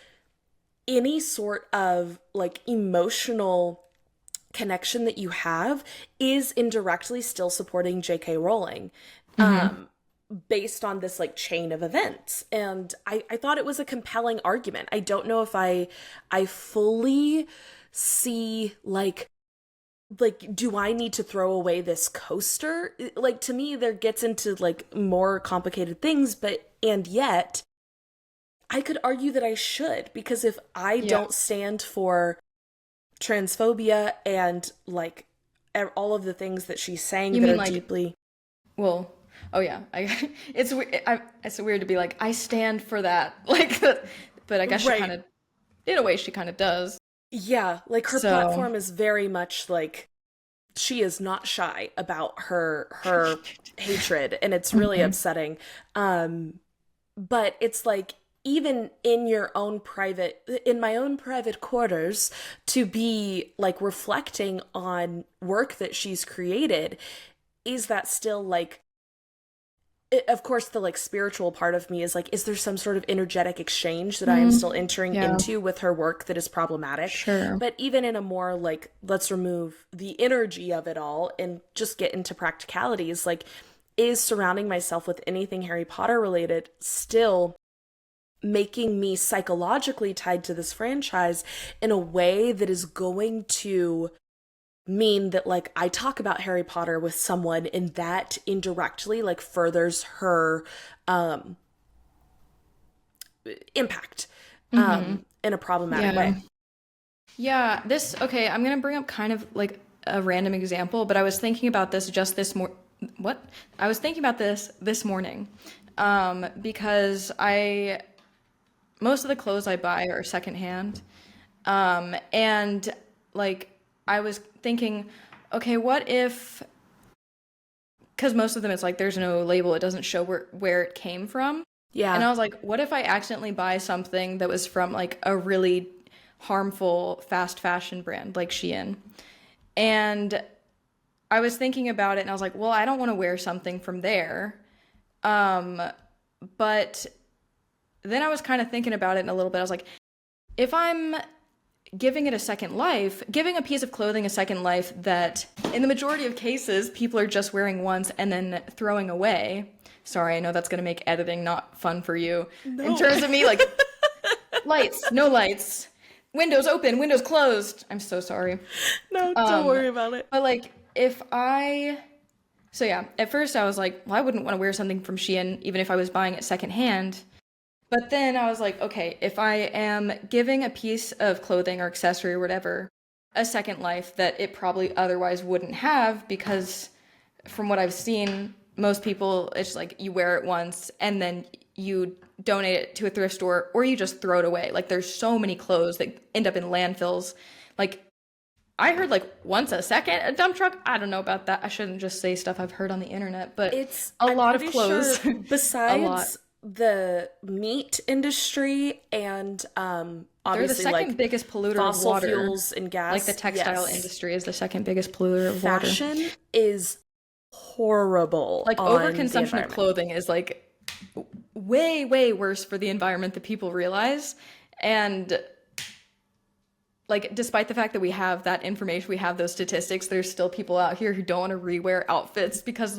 any sort of like emotional connection that you have is indirectly still supporting J.K. Rowling based on this like chain of events. And I thought it was a compelling argument. I don't know if I fully see like do I need to throw away this coaster? Like to me there gets into like more complicated things, and yet I could argue that I should, because if I don't stand for transphobia and like all of the things that she's saying that are like, deeply it's weird to be like I stand for that, like, but I guess she kind of, in a way, she kind of does. Like her platform is very much like she is not shy about her hatred, and it's really upsetting. But it's like, even in my own private quarters, to be like reflecting on work that she's created, is that still like of course, the like spiritual part of me is like, is there some sort of energetic exchange that I am still entering Yeah, into with her work that is problematic? sure. But even in a more like, let's remove the energy of it all and just get into practicalities, like, is surrounding myself with anything Harry Potter related still making me psychologically tied to this franchise in a way that is going to mean that like I talk about Harry Potter with someone and that indirectly like furthers her um impact in a problematic Yeah. way. Yeah, okay, I'm gonna bring up kind of like a random example, but I was thinking about this just what? I was thinking about this morning. Because most of the clothes I buy are secondhand. And like I was thinking, okay, what if, because most of them it's like there's no label, it doesn't show where it came from. And Yeah. I was like, what if I accidentally buy something that was from like a really harmful fast fashion brand like Shein? And I was thinking about it and I was like, well, I don't want to wear something from there. Um, but then I was kind of thinking about it in a little bit. I was like, if I'm giving it a second life, giving a piece of clothing a second life that in the majority of cases people are just wearing once and then throwing away. Sorry, I know that's going to make editing not fun for you. No. In terms of me, like lights, no lights, windows open, windows closed. I'm so sorry. No, don't worry about it. But like so yeah, at first I was like, well, I wouldn't want to wear something from Shein even if I was buying it secondhand. But then I was like, okay, if I am giving a piece of clothing or accessory or whatever a second life that it probably otherwise wouldn't have, because from what I've seen, most people, it's like you wear it once and then you donate it to a thrift store or you just throw it away. Like there's so many clothes that end up in landfills. Like I heard like once a second a dump truck. I don't know about that. I shouldn't just say stuff I've heard on the internet, but I'm lot of pretty clothes. sure A lot. besides the meat industry and They're the obviously second like biggest polluter of fossil water. fuels and gas. Like the textile Yes. industry is the second biggest polluter of water. Fashion is horrible Like on the overconsumption of environment. clothing is like way, way worse for the environment than people realize. And like despite the fact that we have that information, we have those statistics, there's still people out here who don't want to rewear outfits because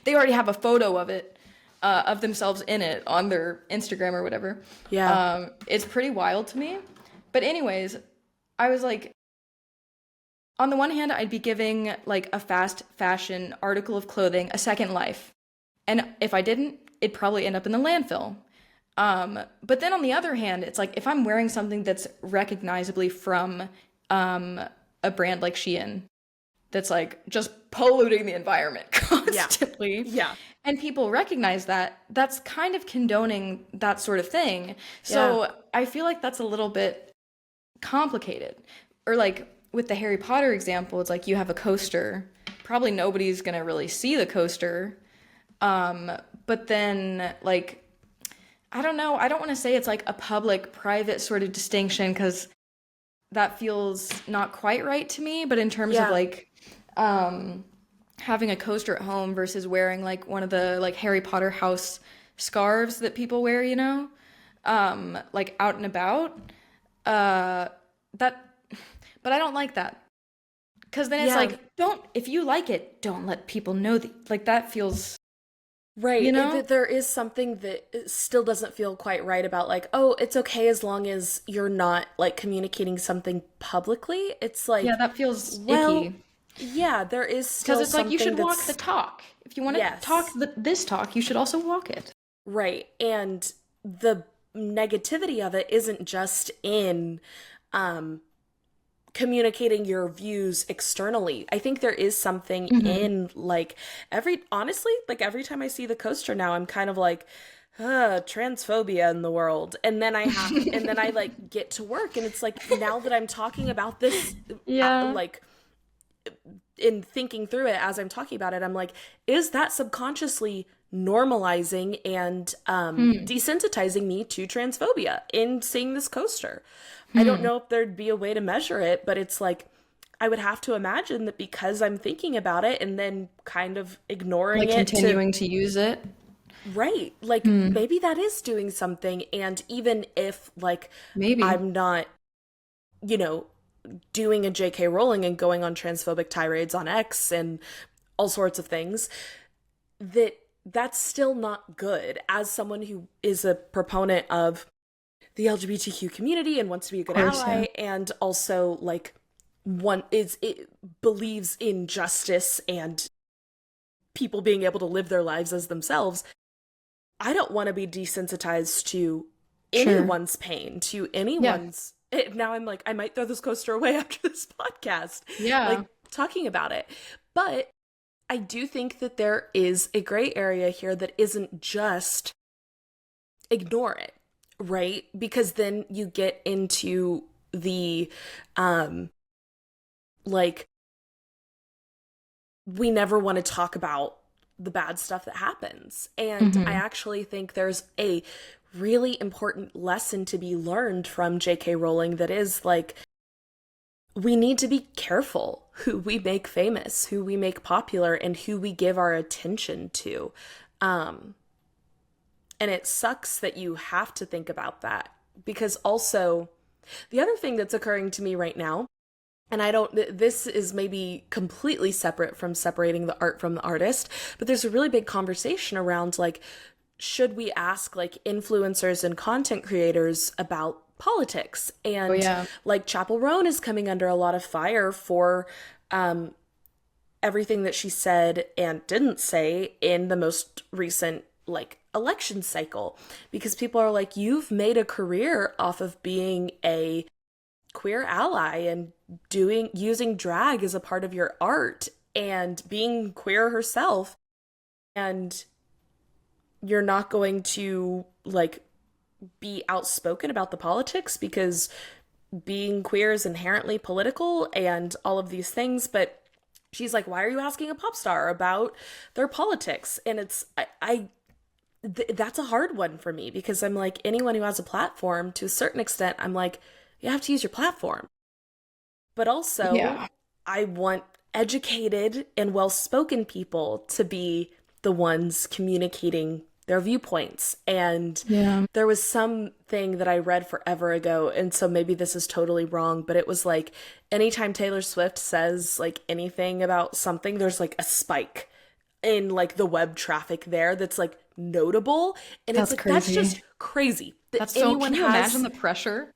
they already have a photo of it, of themselves in it on their Instagram or whatever. Yeah. It's pretty wild to me. But anyways, I was like, on the one hand, I'd be giving like a fast fashion article of clothing a second life. And if I didn't, it'd probably end up in the landfill. But then on the other hand, it's like if I'm wearing something that's recognizably from a brand like Shein, that's like just polluting the environment constantly. Yeah. And people recognize that, that's kind of condoning that sort of thing. So I feel like that's a little bit complicated. Or like with the Harry Potter example, it's like you have a coaster. Probably nobody's gonna really see the coaster. But then like, I don't know, I don't want to say it's like a public-private sort of distinction because that feels not quite right to me. But in terms of like having a coaster at home versus wearing like one of the like Harry Potter house scarves that people wear, you know, like out and about, but I don't like that. Because then it's like, if you like it, don't let people know that, like that feels... Right. You know? There is something that still doesn't feel quite right about like, oh, it's okay as long as you're not like communicating something publicly. It's like, Yeah, that feels well, icky. yeah, there is still Because it's like you should something walk that's the talk. If you want to talk this talk, you should also walk it. right. And the negativity of it isn't just in communicating your views externally. I think there is something in like honestly, like every time I see the coaster now, I'm kind of like, transphobia in the world. And then and then I like get to work and it's like, now that I'm talking about this, like in thinking through it as I'm talking about it, I'm like, is that subconsciously normalizing and desensitizing me to transphobia in seeing this coaster? I don't know if there'd be a way to measure it, but it's like, I would have to imagine that because I'm thinking about it and then kind of ignoring Like it continuing to use it. Right. Like maybe that is doing something. And even if like Maybe. I'm not, you know, doing a JK Rowling and going on transphobic tirades on X and all sorts of things, that's still not good. As someone who is a proponent of the LGBTQ community and wants to be a Of good course, yeah. ally, and also like it believes in justice and people being able to live their lives as themselves, I don't want to be desensitized to Sure. anyone's pain, to Yeah. anyone's. Now I'm like, I might throw this coaster away after this podcast, Yeah. like talking about it. But I do think that there is a gray area here that isn't just ignore it, right? Because then you get into the, like, we never want to talk about the bad stuff that happens. And I Hmm. actually think there's a really important lesson to be learned from JK Rowling that is like, we need to be careful who we make famous, who we make popular, and who we give our attention to. Um, and it sucks that you have to think about that because also the other thing that's occurring to me right now, and I don't, this is maybe completely separate from separating the art from the artist, but there's a really big conversation around like, should we ask like influencers and content creators about politics? Oh And yeah. like Chapel Roan is coming under a lot of fire for everything that she said and didn't say in the most recent like election cycle because people are like, you've made a career off of being a queer ally and doing using drag as a part of your art and being queer herself, and you're not going to like be outspoken about the politics because being queer is inherently political and all of these things. But she's like, why are you asking a pop star about their politics? And it's that's a hard one for me because I'm like, anyone who has a platform to a certain extent, I'm like, you have to use your platform. But also, Yeah. I want educated and well spoken people to be the ones communicating their viewpoints. And Yeah. there was something that I read forever ago, and so maybe this is totally wrong, but it was like anytime Taylor Swift says like anything about something, there's like a spike in like the web traffic there that's like notable. And it's That's like, that's crazy. just crazy that That's so, anyone can you imagine has. the pressure?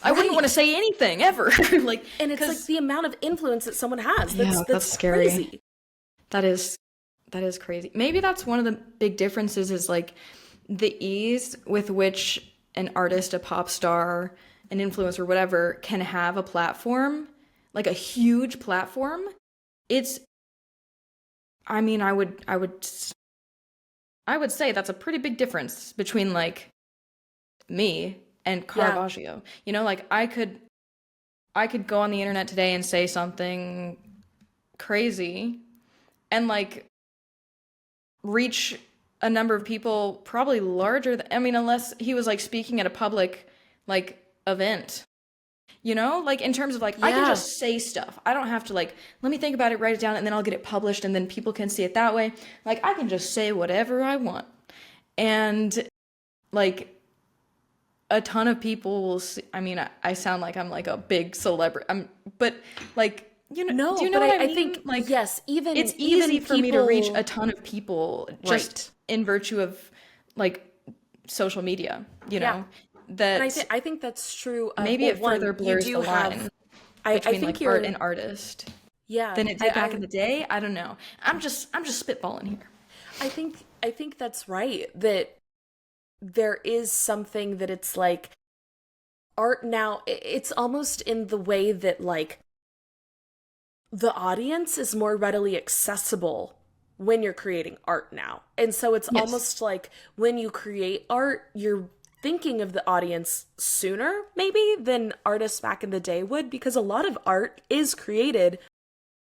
I wouldn't want to Right. say anything ever. Like, And it's like because, the amount of influence that someone has. yeah, that's That's scary. crazy. That is, that is crazy. Maybe that's one of the big differences is like the ease with which an artist, a pop star, an influencer, whatever, can have a platform, like a huge platform. It's, I mean, I would say that's a pretty big difference between like me and Yeah. Caravaggio. You know, like I could go on the internet today and say something crazy and like reach a number of people probably larger than, I mean, unless he was like speaking at a public like event. You know, like in terms of like I can Yeah. just say stuff. I don't have to like let me think about it, write it down, and then I'll get it published and then people can see it that way. Like I can just say whatever I want. And like a ton of people will see, I mean, I sound like I'm like a big celebrity. But like, you know, do No, you know but what I I mean? think Like, yes, it's easy even for me to reach a people. ton of people Right. just in virtue of like social media, you Yeah. know, And that I think that's true of, maybe well, it one, further you blurs the do have. line I between think like art you're. and artist Yeah. than it did back in the day. I don't know. I'm just spitballing here. I think that's right. That there is something that it's like art now. It's almost in the way that like the audience is more readily accessible when you're creating art now. And so it's Yes. almost like when you create art, you're thinking of the audience sooner, maybe, than artists back in the day would, because a lot of art is created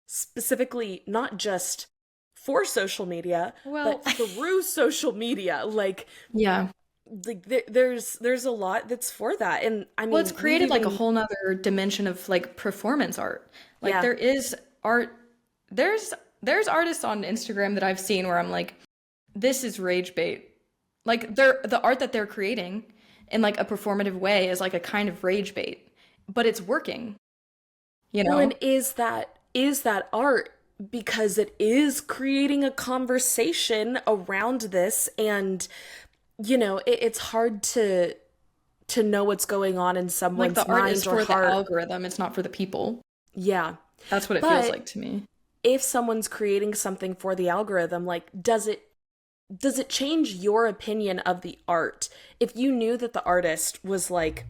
specifically not just for social media, Well, but through social media. yeah. There's a lot that's for that. And I Well, it's mean, we've created like a even, whole nother dimension of like performance art. Like yeah, there is art, there's artists on Instagram that I've seen where I'm like, this is rage bait. Like the art that they're creating in like a performative way is like a kind of rage bait, but it's working, you Well, know? and is that art because it is creating a conversation around this, and it's hard to know what's going on in Like the someone's art is mind or for the heart. algorithm, it's not for the people. Yeah. That's what it feels But like to me. if someone's creating something for the algorithm, like does it change your opinion of the art? If you knew that the artist was like,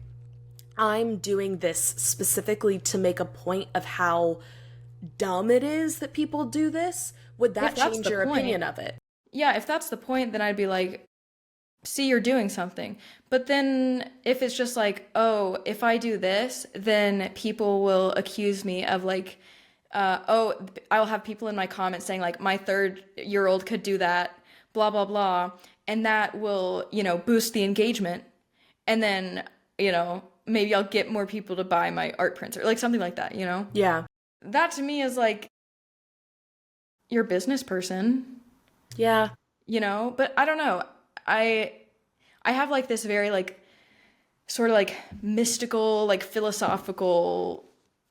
I'm doing this specifically to make a point of how dumb it is that people do this, would If that that's change the your point, opinion of it? yeah, if that's the point, then I'd be like, see, you're doing something. But then if it's just like, oh, if I do this, then people will accuse me of like, oh, I'll have people in my comments saying like, my 3-year-old could do that, blah, blah, blah. And that will, boost the engagement. And then, maybe I'll get more people to buy my art prints or like something like that. Yeah. That to me is like, you're a business person, Yeah. but I don't know. I I have like this very like sort of like mystical, like philosophical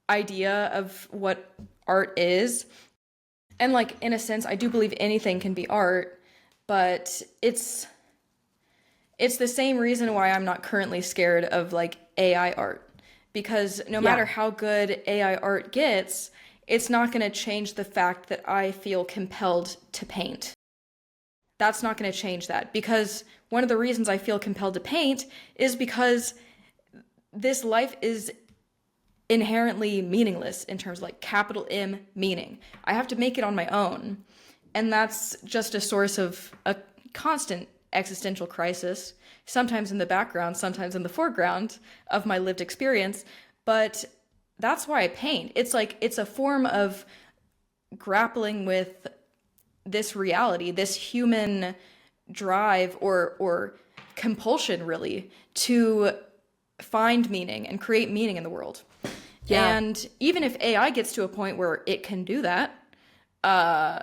idea of what art is. And like in a sense, I do believe anything can be art, but it's the same reason why I'm not currently scared of like AI art. Because no Yeah. matter how good AI art gets, it's not going to change the fact that I feel compelled to paint. That's not going to change that because one of the reasons I feel compelled to paint is because this life is inherently meaningless in terms of like capital M meaning. I have to make it on my own. And that's just a source of a constant existential crisis, sometimes in the background, sometimes in the foreground of my lived experience. But that's why I paint. It's like, it's a form of grappling with this reality, this human drive or compulsion really to find meaning and create meaning in the world. Yeah. And even if AI gets to a point where it can do that, uh,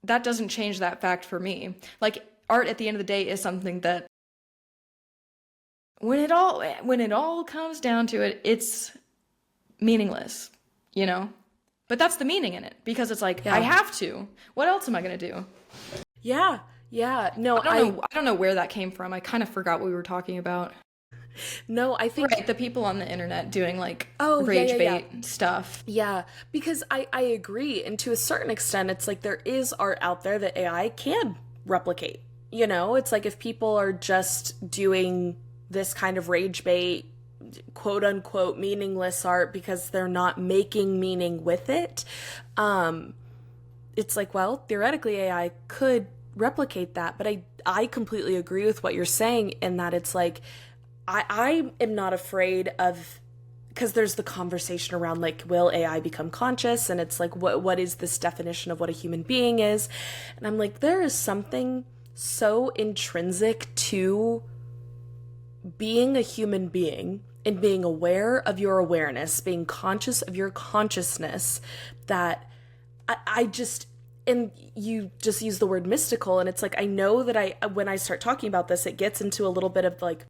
that doesn't change that fact for me. Like art at the end of the day is something that when it all comes down to it, it's meaningless, you know? But that's the meaning in it because it's like I Yeah. have to. What else am I going to do? Yeah. Yeah. No, I don't know where that came from. I kind of forgot what we were talking about. I think, Right, the people on the internet doing like oh, yeah, yeah, rage yeah. bait stuff. Yeah, because I agree. And to a certain extent, it's like there is art out there that AI can replicate. It's like if people are just doing this kind of rage bait, quote unquote, meaningless art because they're not making meaning with it, it's like, well, theoretically, AI could replicate that. But I completely agree with what you're saying in that it's like, I am not afraid of, because there's the conversation around like, will AI become conscious? And it's like, what is this definition of what a human being is? And I'm like, there is something so intrinsic to being a human being and being aware of your awareness, being conscious of your consciousness, that I just, and you just use the word mystical, and it's like, I know that when I start talking about this, it gets into a little bit of like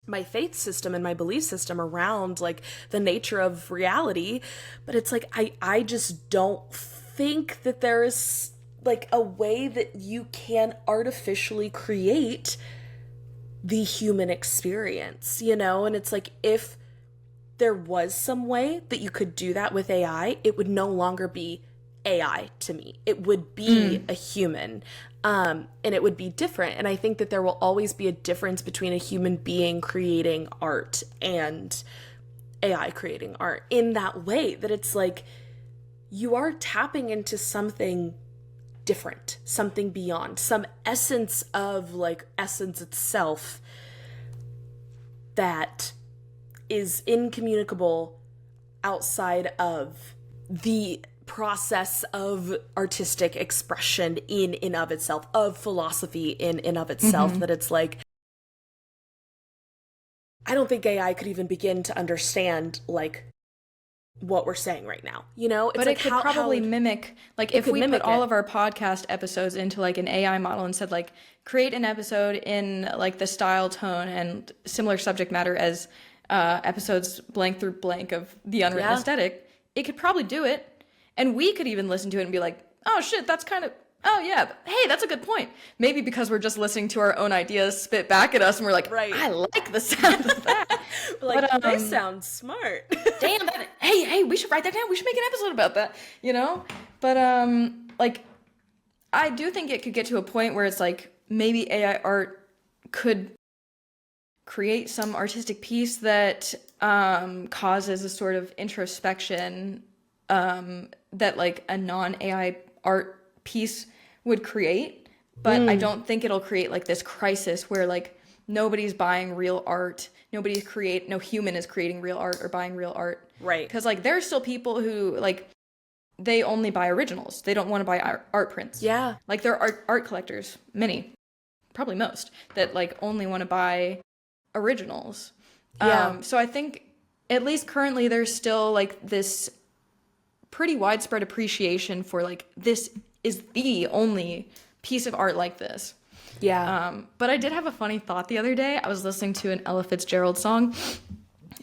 my faith system and my belief system around like the nature of reality. But it's like I just don't think that there is like a way that you can artificially create the human experience, and it's like, if there was some way that you could do that with AI, it would no longer be AI to me. It would be a human. And it would be different. And I think that there will always be a difference between a human being creating art and AI creating art, in that way that it's like you are tapping into something different, something beyond, some essence of like essence itself that is incommunicable outside of the process of artistic expression in and of itself, of philosophy in and of itself. That it's like, I don't think AI could even begin to understand like what we're saying right now. You know, it's But like it could how probably mimic, like it if could we put mimic all it. of our podcast episodes into like an AI model and said like create an episode in like the style, tone, and similar subject matter as episodes blank through blank of the Unwritten Yeah. Aesthetic, it could probably do it. And we could even listen to it and be like, oh shit, that's kind of, oh yeah, hey, that's a good point. Maybe because we're just listening to our own ideas spit back at us and we're like, Right. I like the sound of that. Like, But they sound smart. damn that, hey, we should write that down. We should make an episode about that, you know? But like I do think it could get to a point where it's like maybe AI art could create some artistic piece that causes a sort of introspection that like a non-AI art piece would create, but I don't think it'll create like this crisis where like nobody's buying real art, no human is creating real art or buying real art. Right. Because like there's still people who like they only buy originals. They don't want to buy art prints. Yeah. Like there are art collectors, many, probably most, that like only want to buy originals. Yeah. So I think at least currently there's still like this pretty widespread appreciation for like this is the only piece of art like this. Yeah. But I did have a funny thought the other day. I was listening to an Ella Fitzgerald song,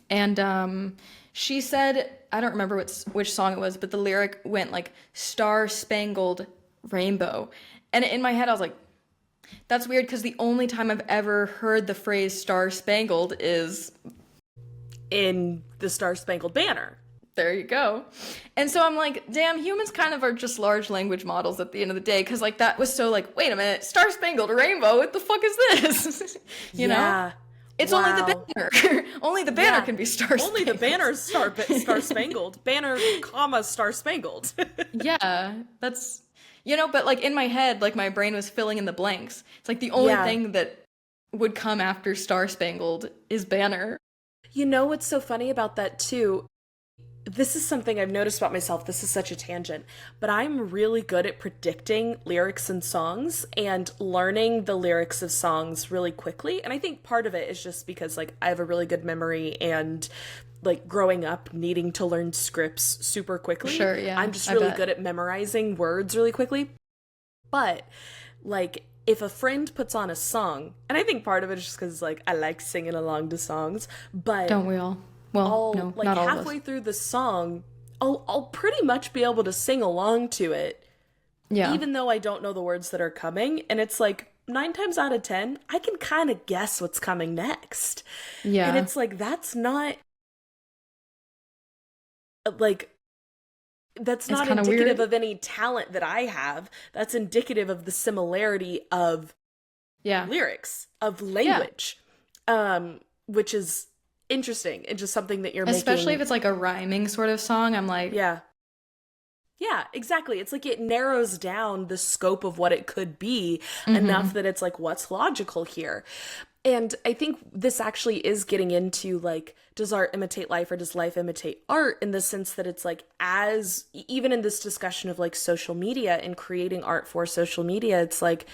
and she said, I don't remember which song it was, but the lyric went like "Star Spangled Rainbow," and in my head I was like, that's weird because the only time I've ever heard the phrase "Star Spangled" is in the Star Spangled Banner. There you go. And so I'm like, damn, humans kind of are just large language models at the end of the day, because like that was so like, wait a minute, Star Spangled Rainbow, what the fuck is this? you know? It's only the banner. Only the banner can be Star Spangled. Only the banner's Star Spangled. Banner, comma, Star Spangled. Yeah, that's, you know, but like in my head, like my brain was filling in the blanks. It's like the only thing that would come after Star Spangled is banner. You know what's so funny about that too? This is something I've noticed about myself. This is such a tangent, but I'm really good at predicting lyrics in songs and learning the lyrics of songs really quickly. And I think part of it is just because like I have a really good memory and like growing up needing to learn scripts super quickly. Sure, yeah. I'm just really good at memorizing words really quickly. But like if a friend puts on a song, and I think part of it is just because like I like singing along to songs, but don't we all? Well, no, like not all halfway through the song, I'll pretty much be able to sing along to it. Yeah. Even though I don't know the words that are coming. And it's like 9 times out of 10, I can kind of guess what's coming next. Yeah. And it's like, that's not indicative weird. of any talent that I have. That's indicative of the similarity of lyrics, of language, which is interesting and just something that you're especially making. if it's like a rhyming sort of song. I'm like, yeah, exactly. It's like it narrows down the scope of what it could be enough that it's like, what's logical here? And I think this actually is getting into like, does art imitate life or does life imitate art, in the sense that it's like, as even in this discussion of like social media and creating art for social media, it's like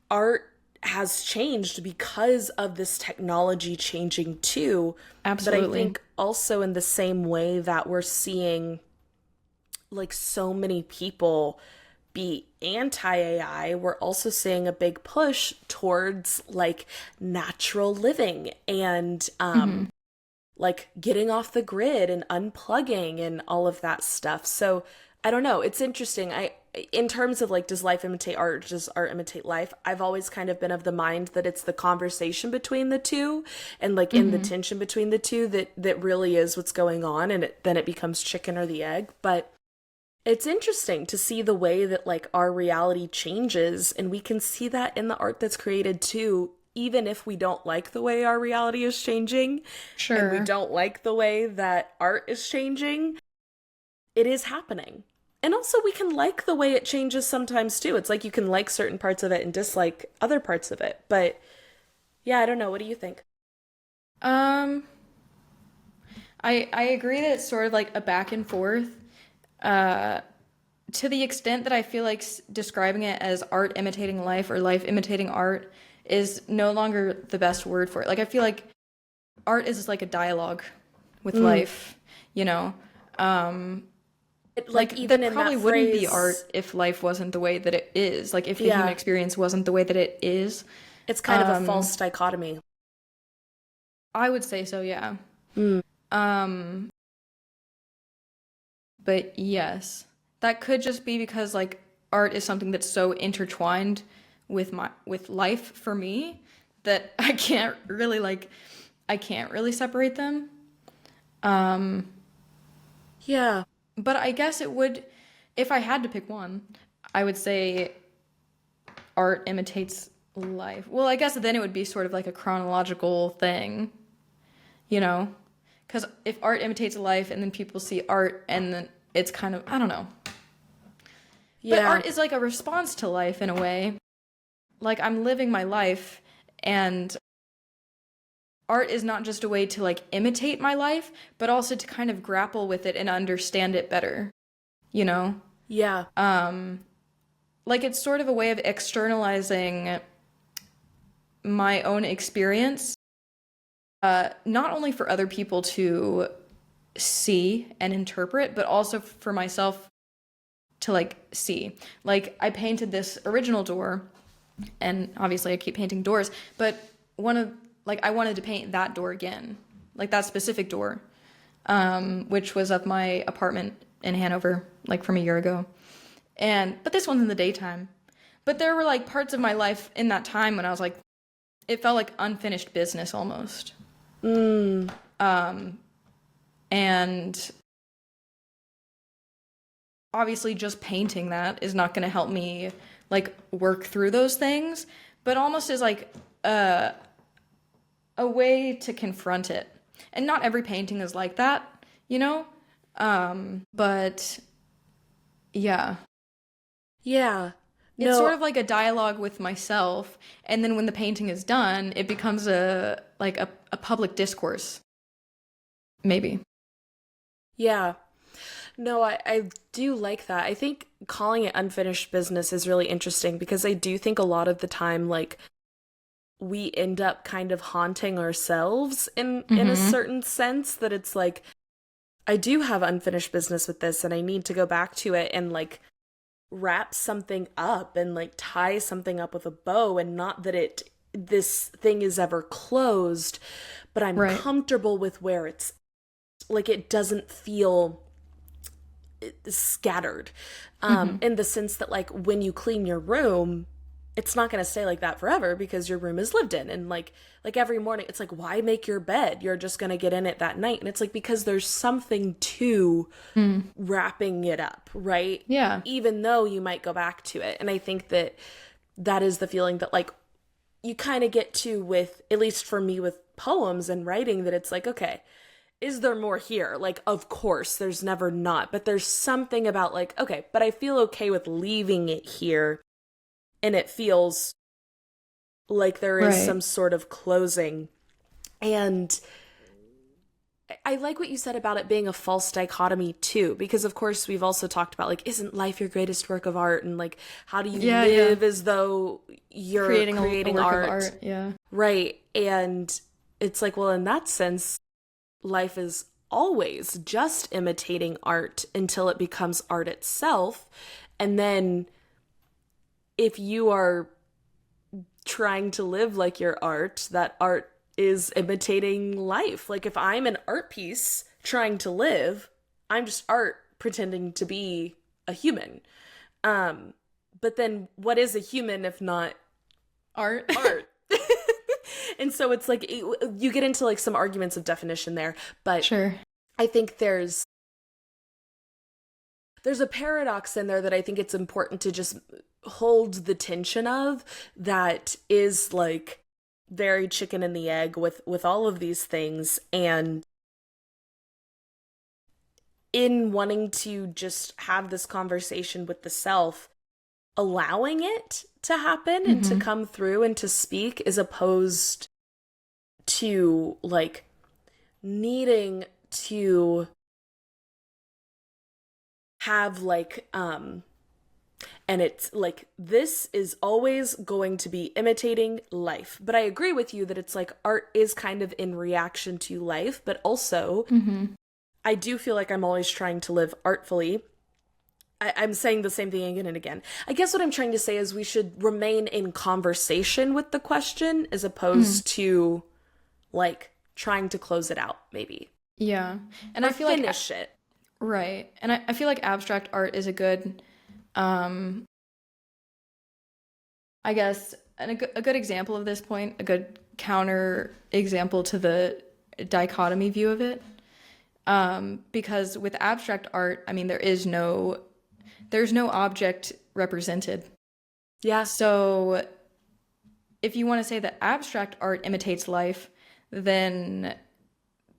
art has changed because of this technology changing too. Absolutely. But I think also in the same way that we're seeing like so many people be anti-AI, we're also seeing a big push towards like natural living and like getting off the grid and unplugging and all of that stuff. So I don't know, it's interesting. In terms of like, does life imitate art, or does art imitate life? I've always kind of been of the mind that it's the conversation between the two, and like in the tension between the two that really is what's going on, and then it becomes chicken or the egg. But it's interesting to see the way that like our reality changes, and we can see that in the art that's created too, even if we don't like the way our reality is changing. Sure. And we don't like the way that art is changing, it is happening. And also we can like the way it changes sometimes too. It's like you can like certain parts of it and dislike other parts of it. But yeah, I don't know. What do you think? I agree that it's sort of like a back and forth. To the extent that I feel like describing it as art imitating life or life imitating art is no longer the best word for it. Like I feel like art is like a dialogue with life, you know? Like even That in probably that wouldn't be phrase, art if life wasn't the way that it is. Like if the human yeah, experience wasn't the way that it is. it's kind of a false dichotomy. I would say so, yeah. Um, but yes, that could just be because like art is something that's so intertwined with life for me that I can't really separate them. Um, Yeah. but I guess it would, if I had to pick one, I would say art imitates life. Well, I guess then it would be sort of like a chronological thing, you know? Because if art imitates life and then people see art and then it's kind of, I don't know. But Yeah. art is like a response to life in a way. Like I'm living my life and art is not just a way to like imitate my life, but also to kind of grapple with it and understand it better, you know? Yeah. Like it's sort of a way of externalizing my own experience, not only for other people to see and interpret, but also for myself to like see. Like I painted this original door, and obviously I keep painting doors, but one of like I wanted to paint that door again, like that specific door, which was of my apartment in Hanover, like from a year ago. But this one's in the daytime. But there were like parts of my life in that time when I was like, it felt like unfinished business almost. Mm. And obviously just painting that is not going to help me like work through those things, but almost as like a way to confront it. And not every painting is like that, you know? But yeah. Yeah. It's sort No, of like a dialogue with myself, and then when the painting is done, it becomes a public discourse, maybe. yeah. No, I do like that. I think calling it unfinished business is really interesting because I do think a lot of the time, like, we end up kind of haunting ourselves in a Mm-hmm. certain sense that it's like, I do have unfinished business with this and I need to go back to it and like wrap something up and like tie something up with a bow, and not that this thing is ever closed, but I'm Right. comfortable with where it's like it doesn't feel scattered, Mm-hmm. in the sense that like when you clean your room, it's not going to stay like that forever because your room is lived in, and like every morning it's like, why make your bed? You're just going to get in it that night. And it's like, because there's something to Mm. wrapping it up, right? Yeah. Even though you might go back to it. And I think that that is the feeling that like you kind of get to with, at least for me with poems and writing, that it's like, okay, is there more here? Like, of course, there's never not, but there's something about like, okay, but I feel okay with leaving it here, and it feels like there is Right. some sort of closing. And I like what you said about it being a false dichotomy too, because of course we've also talked about like, isn't life your greatest work of art? And like, how do you Yeah, yeah. live as though you're Creating a creating work of art? art. Yeah. Right. And it's like, well, in that sense, life is always just imitating art until it becomes art itself. And then if you are trying to live like your art, that art is imitating life. Like if I'm an art piece trying to live, I'm just art pretending to be a human. Um, but then what is a human if not Art. art? And so it's like you get into like some arguments of definition there, but Sure. I think there's a paradox in there that I think it's important to just hold the tension of, that is like very chicken and the egg with all of these things. And in wanting to just have this conversation with the self, allowing it to happen and to Mm-hmm. come through and to speak, as opposed to like needing to have like And it's like, this is always going to be imitating life. But I agree with you that it's like art is kind of in reaction to life, but also I do feel like I'm always trying to live artfully. I'm saying the same thing again and again. I guess what I'm trying to say is we should remain in conversation with the question as opposed to like trying to close it out, maybe. Yeah. And Or I feel like finish it. right. And I feel like abstract art is a good I guess a good example of this point, a good counter example to the dichotomy view of it. Because with abstract art, I mean there's no object represented. Yeah. So if you want to say that abstract art imitates life, then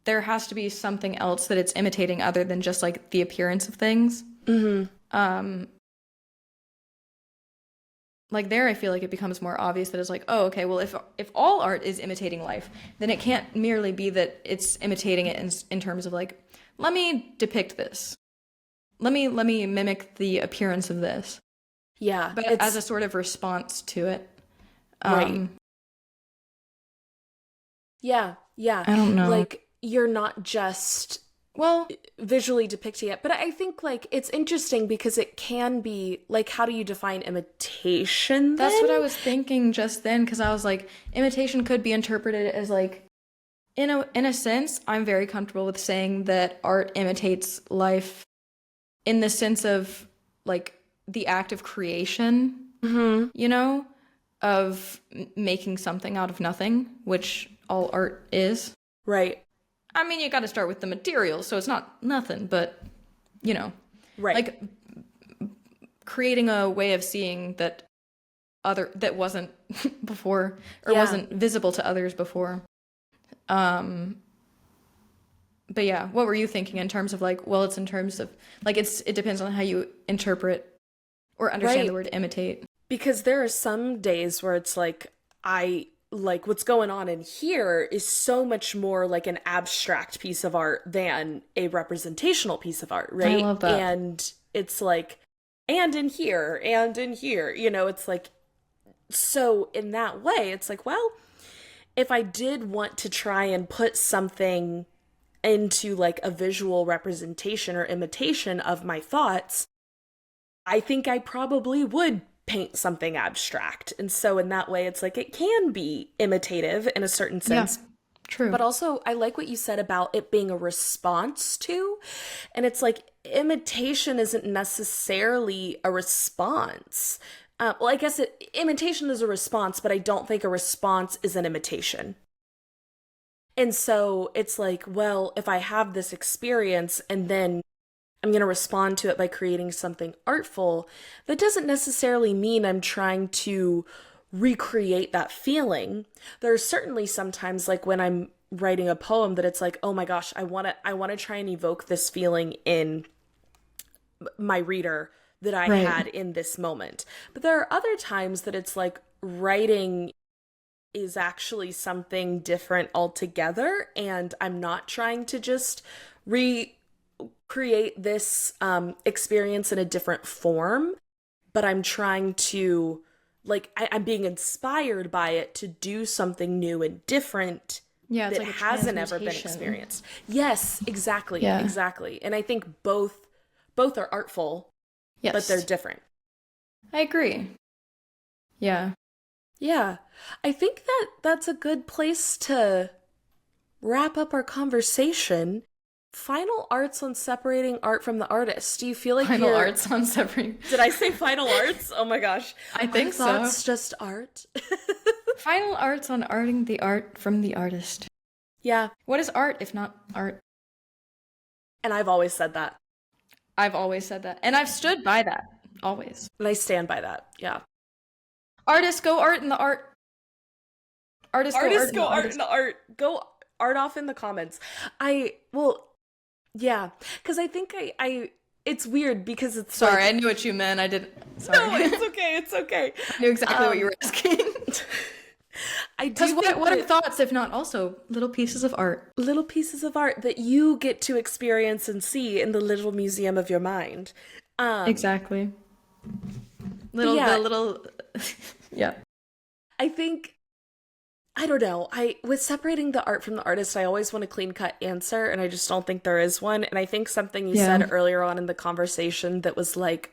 there has to be something else that it's imitating other than just like the appearance of things. Like there, I feel like it becomes more obvious that it's like, oh, okay, well, if all art is imitating life, then it can't merely be that it's imitating it in terms of like, let me depict this. Let me mimic the appearance of this. Yeah. But as a sort of response to it. Right. Yeah. Yeah. I don't know. Like, you're not just visually depicting it, but I think like it's interesting because it can be like, how do you define imitation then? That's what I was thinking just then, because I was like, imitation could be interpreted as like, in a sense, I'm very comfortable with saying that art imitates life in the sense of like the act of creation, you know, of making something out of nothing, which all art is. Right. I mean, you got to start with the materials, so it's not nothing, but, you know. Right. Like, creating a way of seeing that wasn't before, or wasn't visible to others before. But yeah, what were you thinking in terms of like, well, it's in terms of, like, it depends on how you interpret or understand the word imitate. Because there are some days where it's like, like what's going on in here is so much more like an abstract piece of art than a representational piece of art, right? I love that. And it's like, and in here, you know, it's like, so in that way, it's like, well, if I did want to try and put something into like a visual representation or imitation of my thoughts, I think I probably would paint something abstract. And so in that way, it's like it can be imitative in a certain sense. Yeah, true. But also, I like what you said about it being a response to. And it's like imitation isn't necessarily a response. Well, I guess imitation is a response, but I don't think a response is an imitation. And so it's like, well, if I have this experience and then I'm going to respond to it by creating something artful, that doesn't necessarily mean I'm trying to recreate that feeling. There are certainly sometimes like when I'm writing a poem that it's like, oh my gosh, I want to try and evoke this feeling in my reader that I had in this moment. But there are other times that it's like writing is actually something different altogether, and I'm not trying to just create this experience in a different form, but I'm trying to, like, I'm being inspired by it to do something new and different that like hasn't ever been experienced. Yes, exactly, exactly. And I think both are artful, but they're different. I agree. Yeah. Yeah. I think that's a good place to wrap up our conversation. Final arts on separating art from the artist. Do you feel like final arts on separating? Did I say final arts? Oh my gosh. I think so. Thoughts just art. Final arts on arting the art from the artist. Yeah. What is art if not art? And I've always said that. I've always said that. And I've stood by that. Always. And I stand by that. Yeah. Artists go art in the art. Artists go art in the art. Go art off in the comments. Yeah, because I think I it's weird because it's sorry, like, I knew what you meant. I didn't. Sorry. No, it's okay. I knew exactly what you were asking. Because what are thoughts if not also little pieces of art? Little pieces of art that you get to experience and see in the little museum of your mind. Exactly. Yeah. The little, yeah. I think, I don't know. With separating the art from the artist, I always want a clean cut answer, and I just don't think there is one. And I think something you Yeah. said earlier on in the conversation that was like,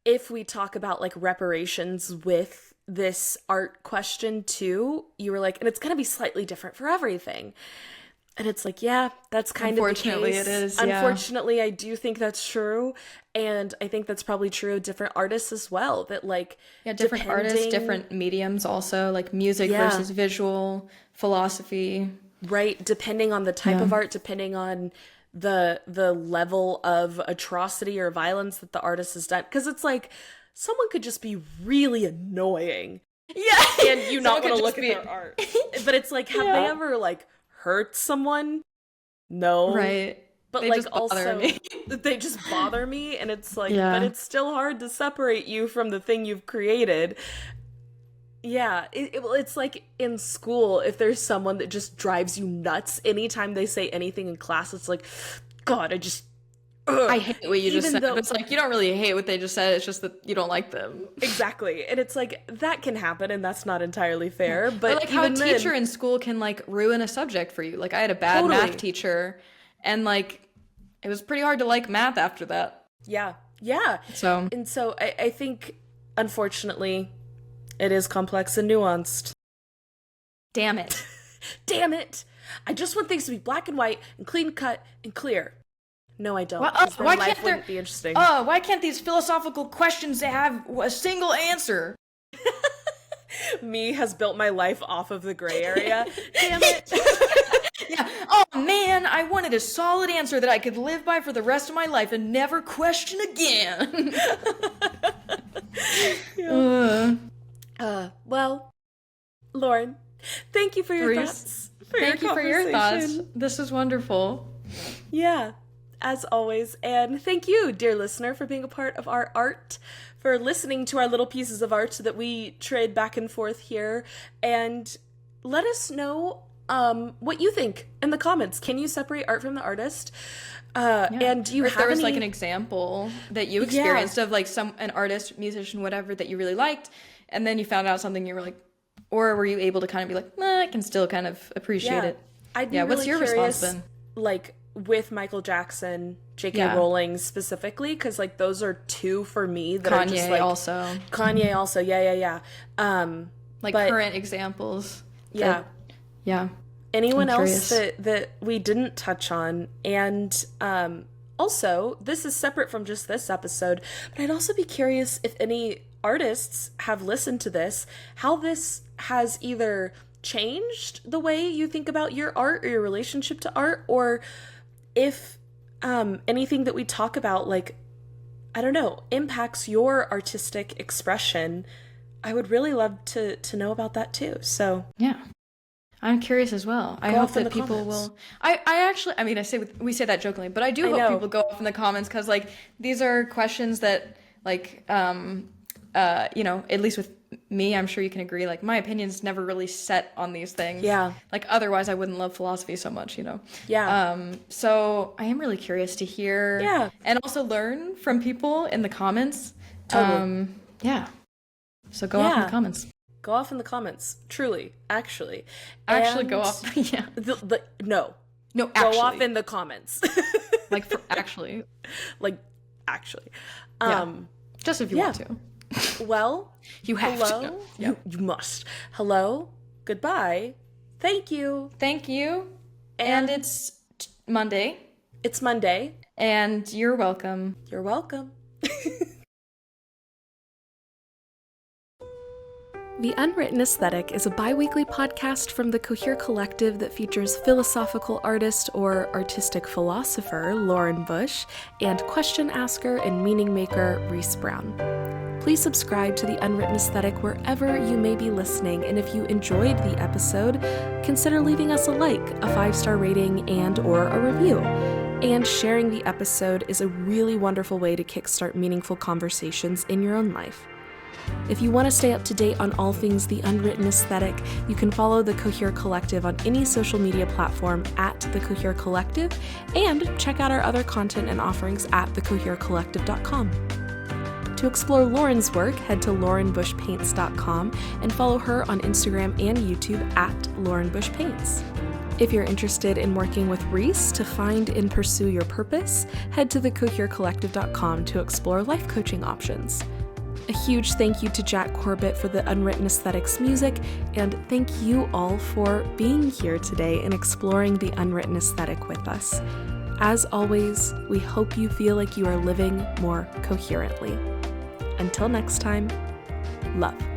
if we talk about like reparations with this art question too, you were like, and it's gonna be slightly different for everything. And it's like, yeah, that's kind of the Unfortunately, case. it is, yeah. Unfortunately, I do think that's true. And I think that's probably true of different artists as well. That like, Yeah, different artists, depending, different mediums also, like music Yeah. versus visual, philosophy. right? Depending on the type of art, depending on the level of atrocity or violence that the artist has done. Because it's like, someone could just be really annoying. Yeah. And you not want to look at their art. But it's like, have they ever like hurt someone? No. Right. But They like just bother also me. they just bother me, and it's like, Yeah. but it's still hard to separate you from the thing you've created. Yeah, it's like in school, if there's someone that just drives you nuts anytime they say anything in class, it's like, God, I hate what you just Even said. though- It's like, you don't really hate what they just said. It's just that you don't like them. Exactly. And it's like, that can happen, and that's not entirely fair. Or But like how a even then- teacher in school can like ruin a subject for you. Like I had a bad Totally. math teacher, and like it was pretty hard to like math after that. Yeah. Yeah. So And so I think, unfortunately, it is complex and nuanced. damn it. Damn it! I just want things to be black and white and clean cut and clear. No, I don't. Well, 'Cause then why life can't there- wouldn't be interesting. Why can't these philosophical questions have a single answer? Me has built my life off of the gray area. Damn it! Yeah. Oh man, I wanted a solid answer that I could live by for the rest of my life and never question again. Well, Lauren, thank you for your Reese, thoughts. Thank you for your thoughts. conversation. This is wonderful. Yeah, as always. And thank you, dear listener, for being a part of our art, for listening to our little pieces of art that we trade back and forth here. And let us know what you think in the comments. Can you separate art from the artist? And do you Or if have there was any... like an example that you experienced of like an artist, musician, whatever that you really liked, and then you found out something you were like, or were you able to kind of be like, I can still kind of appreciate it. I'd be Yeah, really what's your curious, response been? like, with Michael Jackson, J.K. Yeah. Rowling specifically, because, like, those are two for me that are just, Kanye like... also. Kanye also, yeah. Like but- current examples. Yeah. Yeah. Anyone I'm else curious. that we didn't touch on? And also, this is separate from just this episode, but I'd also be curious if any artists have listened to this, how this has either changed the way you think about your art or your relationship to art, or if anything that we talk about, like, I don't know, impacts your artistic expression. I would really love to know about that too. So Yeah. I'm curious as well. I Go hope off in that the people comments. will. I actually, I mean, we say that jokingly, but I do hope know. people go off in the comments because, like, these are questions that, like, at least with me, I'm sure you can agree. Like, my opinion's never really set on these things. Yeah. Like, otherwise, I wouldn't love philosophy so much, Yeah. So I am really curious to hear. Yeah. And also learn from people in the comments. Totally. Yeah. So go off in Yeah. the comments. Go off in the comments. Truly, actually. Actually, And go off. Yeah. No. No, Go actually. off in the comments. Like, actually. Like, actually. Yeah. Just if you want to. Well, You have hello. to. Yeah. You must. Hello. Goodbye. Thank you. Thank you. And- And it's Monday. It's Monday. And you're welcome. You're welcome. The Unwritten Aesthetic is a bi-weekly podcast from the Cohere Collective that features philosophical artist or artistic philosopher Lauren Bush and question asker and meaning maker Reese Brown. Please subscribe to The Unwritten Aesthetic wherever you may be listening, and if you enjoyed the episode, consider leaving us a like, a 5-star rating, and or a review. And sharing the episode is a really wonderful way to kickstart meaningful conversations in your own life. If you want to stay up to date on all things The Unwritten Aesthetic, you can follow the Cohere Collective on any social media platform at the Cohere Collective, and check out our other content and offerings at thecoherecollective.com. To explore Lauren's work, head to laurenbushpaints.com and follow her on Instagram and YouTube at laurenbushpaints. If you're interested in working with Reese to find and pursue your purpose, head to thecoherecollective.com to explore life coaching options. A huge thank you to Jack Corbett for the Unwritten Aesthetics music, and thank you all for being here today and exploring the Unwritten Aesthetic with us. As always, we hope you feel like you are living more coherently. Until next time, love.